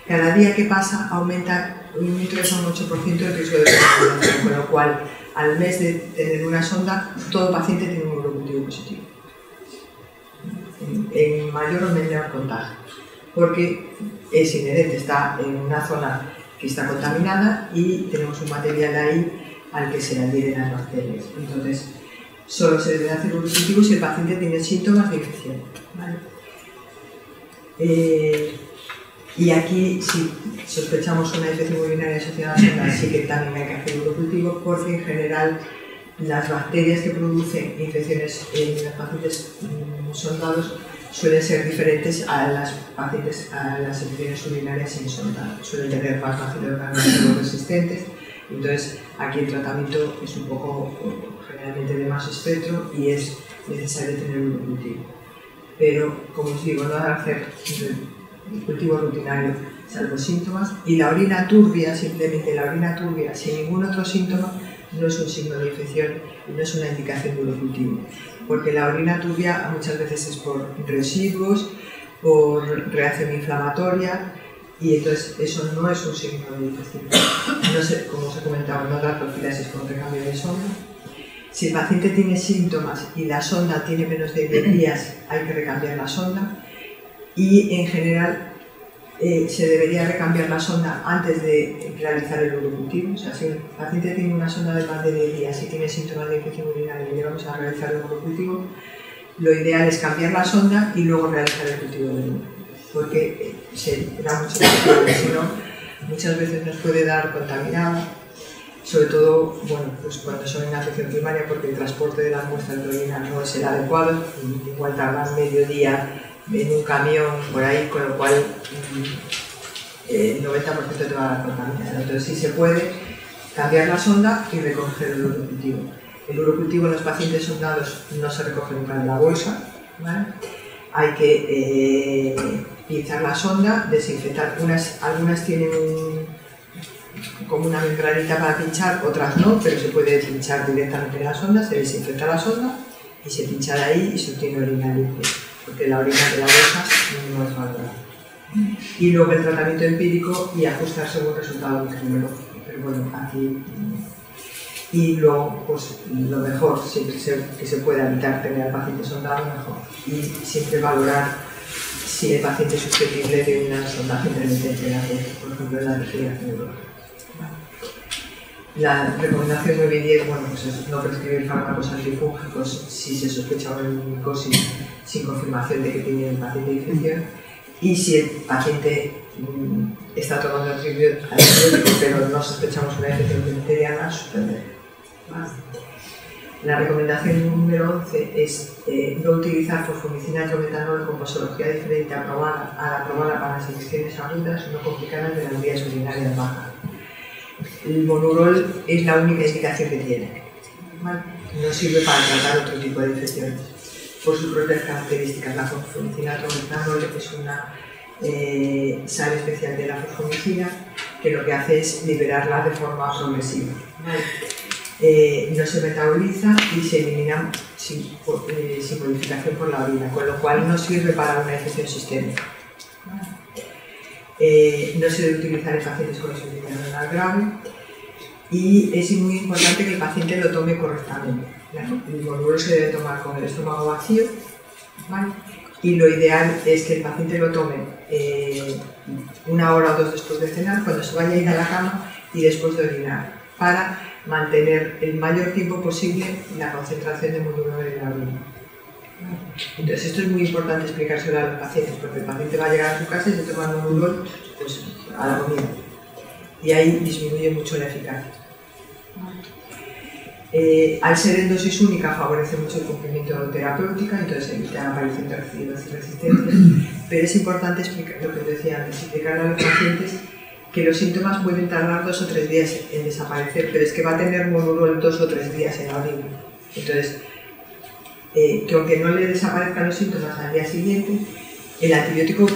cada día que pasa aumenta un 3,8% el riesgo de contaminación, con lo cual al mes de tener una sonda, todo paciente tiene un urocultivo positivo. En mayor o menor contagio, porque es inherente, está en una zona que está contaminada y tenemos un material ahí al que se adhieren las bacterias. Entonces, solo se debe hacer urocultivo si el paciente tiene síntomas de infección. ¿Vale? Y aquí, si sospechamos una infección urinaria asociada a sonda, sí que también hay que hacer urocultivo, porque en general las bacterias que producen infecciones en los pacientes sondados suelen ser diferentes a las infecciones urinarias sin sonda. Suelen tener más bacilorganizados resistentes. Entonces, aquí el tratamiento es un poco generalmente de más espectro y es necesario tener un cultivo. Pero, como os digo, no hacer un cultivo rutinario salvo síntomas, y la orina turbia, simplemente la orina turbia sin ningún otro síntoma, no es un signo de infección y no es una indicación de urocultivo, porque la orina turbia muchas veces es por residuos, por reacción inflamatoria, y entonces eso no es un signo de infección. No sé, como os he comentado, no dar profilaxis con recambio de sonda. Si el paciente tiene síntomas y la sonda tiene menos de 10 días, hay que recambiar la sonda, y en general se debería recambiar la sonda antes de realizar el urocultivo. O sea, si el paciente tiene una sonda de más de 10 días y tiene síntomas de infección urinaria y le vamos a realizar el urocultivo, lo ideal es cambiar la sonda y luego realizar el cultivo de orina, porque se da mucho tiempo, si no, muchas veces nos puede dar contaminada, sobre todo pues cuando son en afección primaria, porque el transporte de las muestras de orina no es el adecuado, igual tardan medio día en un camión por ahí, con lo cual el 90% te va a dar contaminación. Entonces, sí se puede cambiar la sonda y recoger el urocultivo. El urocultivo en los pacientes sondados no se recoge nunca en la bolsa, ¿vale? Hay que pinzar la sonda, desinfectar. Algunas tienen como una membranita para pinchar, otras no, pero se puede pinchar directamente en la sonda, se desinfecta la sonda y se pincha de ahí y se obtiene orina limpia, porque la orina de la bolsa no es valorada. Y luego el tratamiento empírico y ajustar según resultado microbiológico. Pero bueno, aquí. Y luego, pues lo mejor, siempre que se pueda evitar tener al paciente sondado, mejor. Y siempre valorar si el paciente es susceptible de una sondaje intermitente, por ejemplo, en la refrigeración urológica. La recomendación 9 y 10, pues es no prescribir fármacos antifúngicos si se sospecha una micosis sin confirmación de que tiene el paciente infección, y si el paciente está tomando antibiótico pero no sospechamos una infección bacteriana, suspender. La recomendación número 11 es no utilizar fosfomicina metanol con posología diferente a la aprobada para las infecciones agudas no complicadas de las vías urinarias bajas. El monurol es la única indicación que tiene. ¿Vale? No sirve para tratar otro tipo de infecciones por sus propias características. La fosfomicina metanol es una sal especial de la fosfomicina que lo que hace es liberarla de forma progresiva. ¿Vale? No se metaboliza y se elimina sin modificación por la orina, con lo cual no sirve para una infección sistémica. No se debe utilizar en pacientes con insuficiencia renal grave, y es muy importante que el paciente lo tome correctamente. El monurol se debe tomar con el estómago vacío, ¿vale? Y lo ideal es que el paciente lo tome 1 hora o 2 después de cenar, cuando se vaya a ir a la cama y después de orinar, para mantener el mayor tiempo posible la concentración de monurol en la orina. Entonces, esto es muy importante explicárselo a los pacientes, porque el paciente va a llegar a su casa y se toma el monurol a la comida, y ahí disminuye mucho la eficacia. Al ser en dosis única favorece mucho el cumplimiento terapéutico, entonces evita la aparición de residuos y resistencias, pero es importante explicar lo que os decía antes, explicarle a los pacientes que los síntomas pueden tardar 2 o 3 días en desaparecer, pero es que va a tener monurol 2 o 3 días en la orina. Entonces, que aunque no le desaparezcan los síntomas al día siguiente, el antibiótico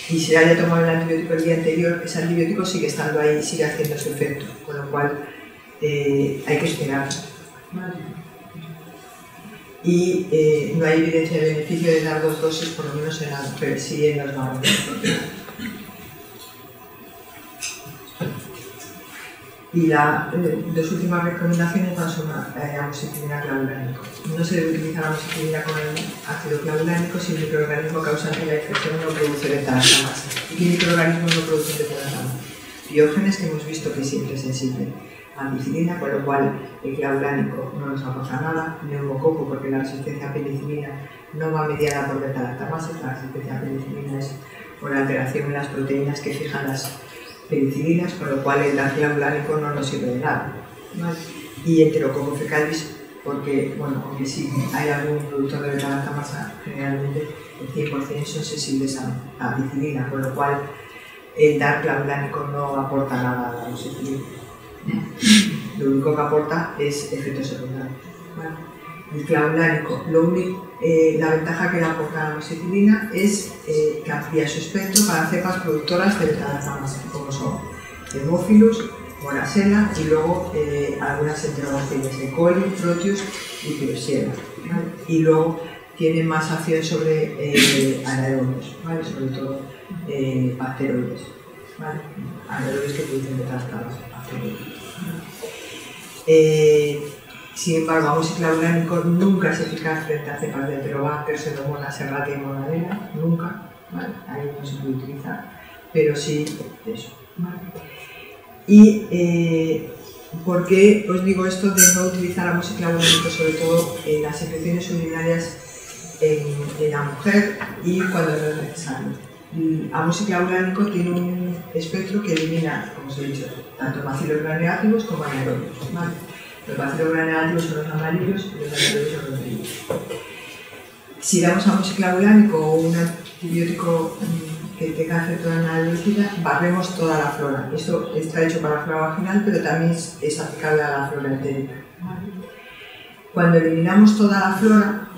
y se haya tomado el antibiótico el día anterior, ese antibiótico sigue estando ahí, sigue haciendo su efecto, con lo cual hay que esperar. Y no hay evidencia de beneficio de dar 2 dosis, por lo menos en la mujer, sí en los varones. Y las 2 últimas recomendaciones son amoxicilina clavulánico. No se debe utilizar amoxicilina con el ácido clavulánico si el microorganismo causante de la infección no produce beta-lactamasa. ¿Y qué microorganismos no producen beta-lactamasa? Biógenes, que hemos visto que siempre es sensible a ampicilina, con lo cual el clavulánico no nos aporta nada. Neumococo, porque la resistencia a penicilina no va mediada por beta-lactamasa, la resistencia a penicilina es por alteración en las proteínas que fijan las penicilinas, con lo cual el clavulánico no nos sirve de nada. ¿Vale? Y Enterococcus fecalis, porque, bueno, aunque sí hay algún productor de beta-lactamasa, generalmente el 100% son sensibles a ampicilina, con lo cual el dar clavulánico no aporta nada a la amoxicilina. Lo único que aporta es efectos secundarios. ¿Vale? El clavulánico, la ventaja que le aporta la amoxicilina es que amplía su espectro para cepas productoras de beta-lactamasa, como son Haemophilus, Morasella y luego algunas enterobacterias, E. coli, Proteus y Klebsiella. ¿Vale? Y luego tiene más acción sobre anaerobios, ¿vale? Sobre todo bacteroides, ¿vale? Anaerobios que producen beta-lactamasa. Sin embargo, amoxiclavulánico nunca es eficaz frente a cepas de Enterobacter, Pseudomonas, Serratia y Monadena, nunca, ¿vale? Ahí no se puede utilizar, pero sí eso, ¿vale? Y ¿por qué os digo esto de no utilizar amoxiclavulánico, sobre todo en las secreciones urinarias en la mujer y cuando no es necesario? El amoxiclavulánico tiene un espectro que elimina, como os he dicho, tanto bacilos gram-negativos como anaerobios, ¿vale? Los bacilos gram-negativos son los amarillos y los anaerobios son los negros. Si damos amoxiclavulánico o un antibiótico que tenga efecto analítica, barremos toda la flora. Esto está hecho para la flora vaginal, pero también es aplicable a la flora entérica. Cuando eliminamos toda la flora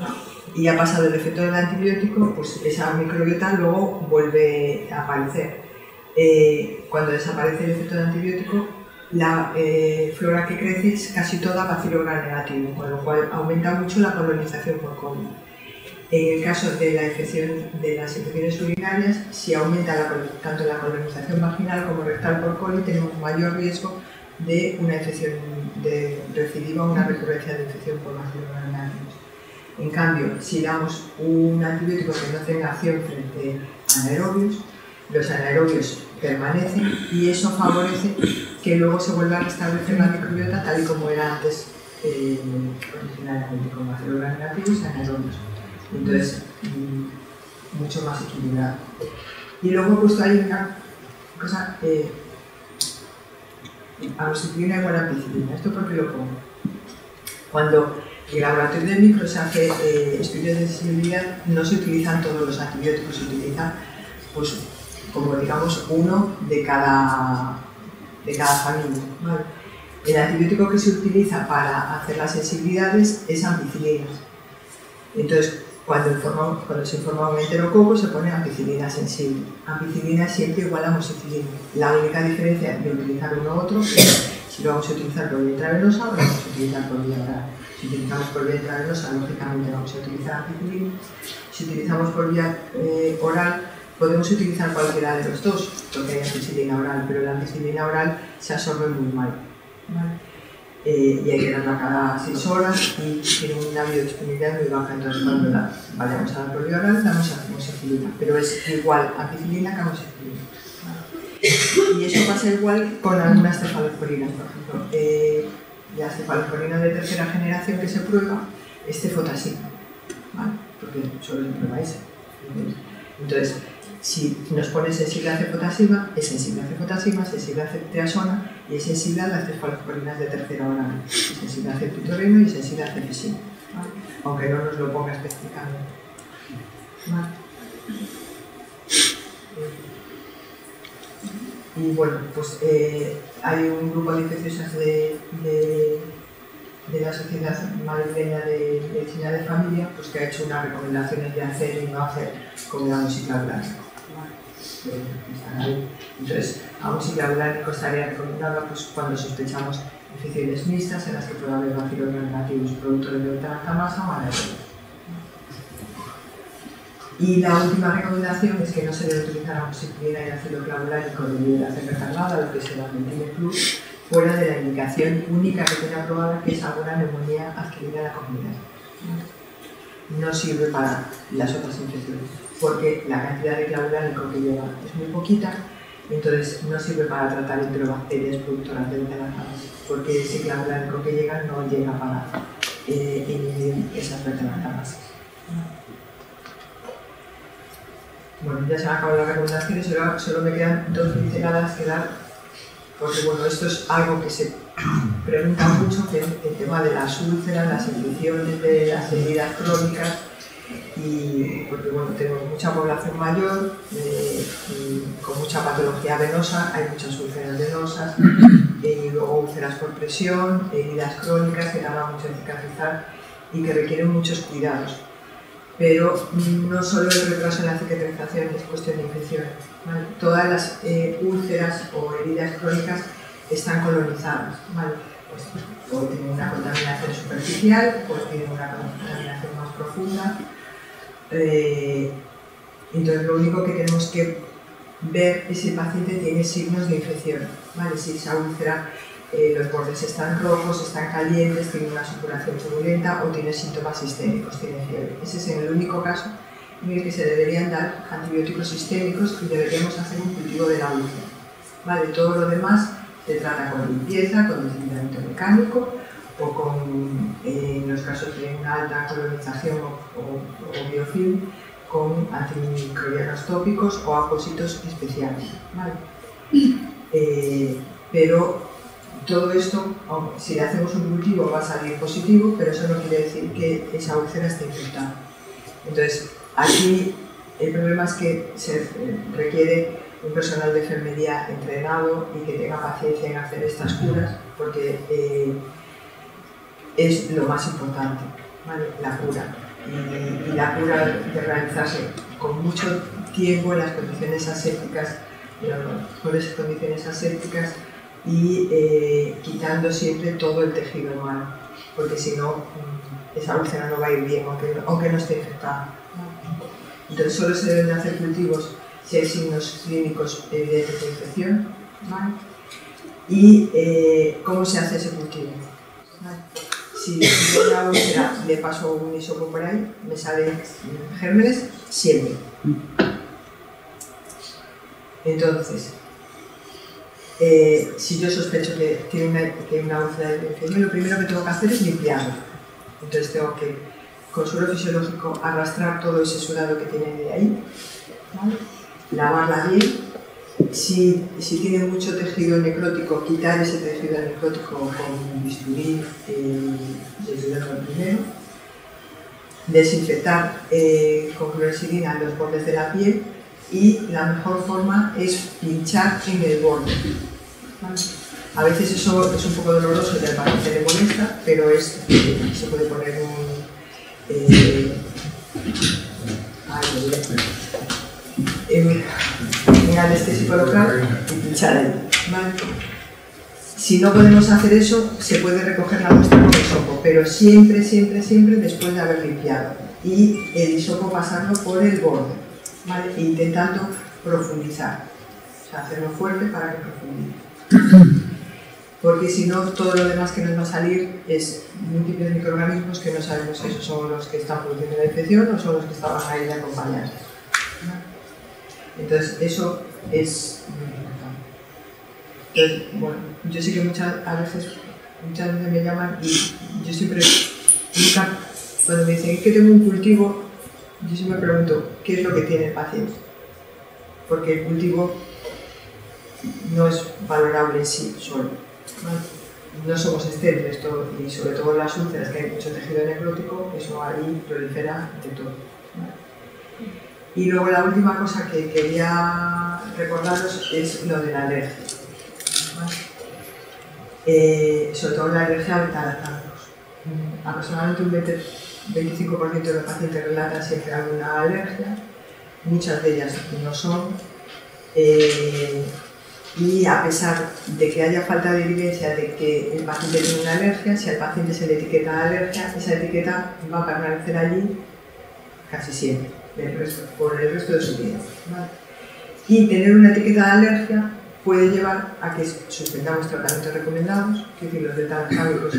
y ha pasado el efecto del antibiótico, pues esa microbiota luego vuelve a aparecer. Cuando desaparece el efecto del antibiótico, la flora que crece es casi toda bacilo gram negativo, con lo cual aumenta mucho la colonización por coli. En el caso de la infección de las infecciones urinarias, si aumenta tanto la colonización vaginal como rectal por coli, tenemos mayor riesgo de una infección de recidiva o una recurrencia de infección por bacilo gram negativos. En cambio, si damos un antibiótico que no tenga acción frente a anaerobios, los anaerobios permanecen y eso favorece que luego se vuelva a restablecer la microbiota tal y como era antes originalmente, con bacilos gram negativos y anaerobios. Entonces, mucho más equilibrado. Y luego he puesto ahí una cosa, amoxicilina igual a ampicilina. ¿Esto por qué lo pongo? Cuando en el laboratorio de micro se hace estudios de sensibilidad, no se utilizan todos los antibióticos, se utilizan, pues, como digamos, uno de cada familia, ¿vale? El antibiótico que se utiliza para hacer las sensibilidades es ampicilina. Entonces, cuando se informa un enterococo, se pone ampicilina sensible. Ampicilina siempre igual a amoxicilina. La única diferencia de utilizar uno u otro es si lo vamos a utilizar por vía intravenosa o lo vamos a utilizar por vía oral. Si utilizamos por vía intravenosa, lógicamente vamos a utilizar ampicilina. Si utilizamos por vía oral, podemos utilizar cualquiera de los dos, porque hay ampicilina oral, pero la ampicilina oral se absorbe muy mal, ¿vale? Y hay que darla cada 6 horas y tiene una biodisponibilidad muy baja, entonces cuando la vayamos a dar por vía oral damos amoxicilina, pero es igual ampicilina que amoxicilina, ¿vale? Y eso pasa igual con algunas cefalosporinas, por ejemplo. La cefalosporina de tercera generación que se prueba es cefotaxima, ¿vale? Porque solo se prueba esa. Entonces, si nos pone sensible a cefotaxima, es sensible a cefotaxima, sensible a ceftriaxona y es sensible a las cefalosporinas de tercera oral, es sensible a ceftriaxona y sensible a cefixima, ¿vale? Aunque no nos lo ponga específicamente, ¿vale? Y bueno, pues hay un grupo de infecciosas de la Sociedad Madrileña de Medicina de Familia, pues que ha hecho unas recomendaciones de hacer y no hacer con el amoxiclavulánico. están ahí. Entonces, aún si clavulánico estaría recomendado pues, cuando sospechamos infecciones mixtas en las que puede haber bacilos negativos producto de beta-lactamasa o anaerobia. Y la última recomendación es que no se debe utilizar amoxicilina y ácido clavulánico de liberación retardada, lo que se llama el plus, fuera de la indicación única que tiene aprobada, que es alguna neumonía adquirida en la comunidad. No sirve para las otras infecciones, porque la cantidad de clavulánico que lleva es muy poquita, entonces no sirve para tratar enterobacterias productoras de beta-lactamasa, porque ese clavulánico que llega no llega para inhibir esas beta-lactamasas. Bueno, ya se han acabado las recomendaciones, solo me quedan dos pinceladas que dar, porque bueno, esto es algo que se pregunta mucho, que es el tema de las úlceras, las infecciones de las heridas crónicas, y porque bueno, tenemos mucha población mayor, con mucha patología venosa, hay muchas úlceras venosas, y luego úlceras por presión, heridas crónicas que tardan mucho en cicatrizar y que requieren muchos cuidados. Pero no solo el retraso en la cicatrización es cuestión de infección, ¿vale? Todas las úlceras o heridas crónicas están colonizadas, ¿vale? Pues, o tienen una contaminación superficial o tienen una contaminación más profunda. Entonces lo único que tenemos que ver es si el paciente tiene signos de infección, ¿vale? Si esa úlcera, los bordes están rojos, están calientes, tiene una supuración turbulenta o tiene síntomas sistémicos, tiene fiebre. Ese es el único caso en el que se deberían dar antibióticos sistémicos y deberíamos hacer un cultivo de la úlcera, ¿vale? Todo lo demás se trata con limpieza, con desinfectamiento mecánico o con, en los casos de una alta colonización o biofilm, con antimicrobianos tópicos o apósitos especiales, ¿vale? Pero todo esto, si le hacemos un cultivo va a salir positivo, pero eso no quiere decir que esa úlcera esté infectada. Entonces, aquí el problema es que se requiere un personal de enfermería entrenado y que tenga paciencia en hacer estas curas, porque es lo más importante, ¿vale? La cura. Y la cura de realizarse con mucho tiempo en las condiciones asépticas, en las mejores condiciones asépticas, y quitando siempre todo el tejido humano, porque si no, esa úlcera no va a ir bien, aunque no esté infectada. Entonces solo se deben hacer cultivos si hay signos clínicos evidentes de infección, ¿vale? Y ¿cómo se hace ese cultivo? ¿Vale? Si yo una úlcera le paso un hisopo por ahí, me salen gérmenes siempre. Entonces, si yo sospecho que tiene una úlcera de infección, lo primero que tengo que hacer es limpiarla. Entonces tengo que, con suelo fisiológico, arrastrar todo ese sudado que tiene de ahí, ¿vale? Lavarla bien. Si tiene mucho tejido necrótico, quitar ese tejido necrótico con bisturí desde el primero. Desinfectar con clorexidina los bordes de la piel, y la mejor forma es pinchar en el borde, ¿vale? A veces eso es un poco doloroso y al paciente le molesta, pero se puede poner un anestésico local y pinchar ahí, ¿vale? Si no podemos hacer eso, se puede recoger la muestra con hisopo, pero siempre, siempre, siempre después de haber limpiado, y el hisopo pasarlo por el borde, ¿vale? E intentando profundizar, o sea, hacerlo fuerte para que profundice. Porque si no, todo lo demás que nos va a salir es múltiples microorganismos que no sabemos si esos son los que están produciendo la infección o son los que estaban ahí de acompañantes, ¿vale? Entonces, eso es muy importante. Entonces, bueno, yo sé que muchas veces me llaman y yo siempre, cuando me dicen que tengo un cultivo, yo siempre me pregunto qué es lo que tiene el paciente. Porque el cultivo no es valorable en sí solo, ¿vale? No somos estériles y sobre todo en las úlceras, que hay mucho tejido necrótico, eso ahí prolifera de todo, ¿vale? Y luego la última cosa que quería recordaros es lo de la alergia, ¿vale? Sobre todo la alergia a beta-lactámicos. Aproximadamente un 25% de los pacientes relatan siempre alguna alergia, muchas de ellas no son, Y a pesar de que haya falta de evidencia de que el paciente tiene una alergia, si al paciente se le etiqueta alergia, esa etiqueta va a permanecer allí casi siempre, por el resto de su vida, ¿vale? Y tener una etiqueta de alergia puede llevar a que suspendamos tratamientos recomendados, que es decir, los beta-alergénicos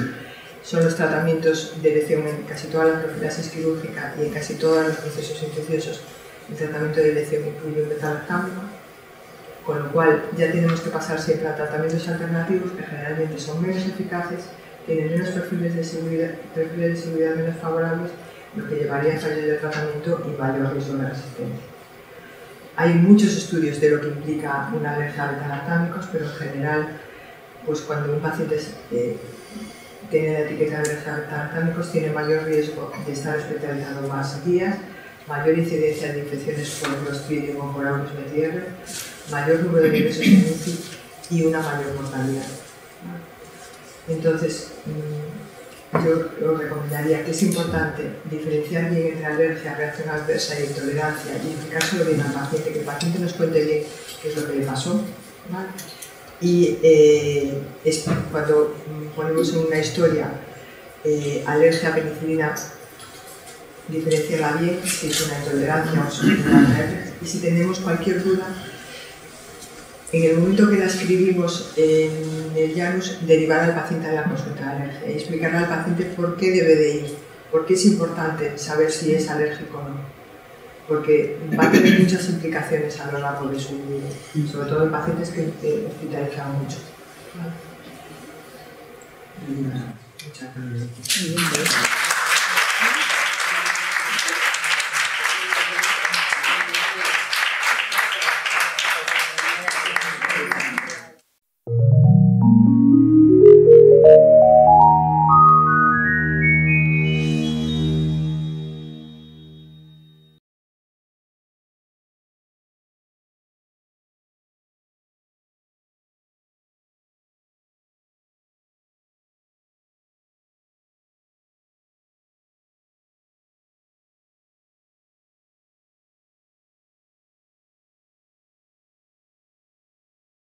son los tratamientos de elección en casi todas las profilaxis quirúrgicas y en casi todos los procesos infecciosos. El tratamiento de elección incluye un beta-alergénico, con lo cual ya tenemos que pasar siempre a tratamientos alternativos que generalmente son menos eficaces, tienen menos perfiles de seguridad menos favorables, lo que llevaría a fallos de tratamiento y mayor riesgo de resistencia. Hay muchos estudios de lo que implica una alergia a beta-lactámicos, pero en general, pues cuando un paciente tiene la etiqueta de alergia a beta-lactámicos, tiene mayor riesgo de estar hospitalizado más días, mayor incidencia de infecciones por Clostridium o por Aureus metiere, mayor número de ingresos en UCI y una mayor mortalidad. Entonces, yo os recomendaría que es importante diferenciar bien entre alergia, reacción adversa y intolerancia y explicárselo bien al paciente, que el paciente nos cuente bien qué es lo que le pasó, ¿vale? Y cuando ponemos en una historia alergia a penicilina, diferenciarla bien si es una intolerancia o si es una alergia. Y si tenemos cualquier duda, en el momento que la escribimos en el Janus, derivar al paciente a la consulta de alergia y explicarle al paciente por qué debe de ir, por qué es importante saber si es alérgico o no, porque va a tener muchas implicaciones a lo largo de su vida, sobre todo en pacientes que hospitalizan mucho. Muchas gracias.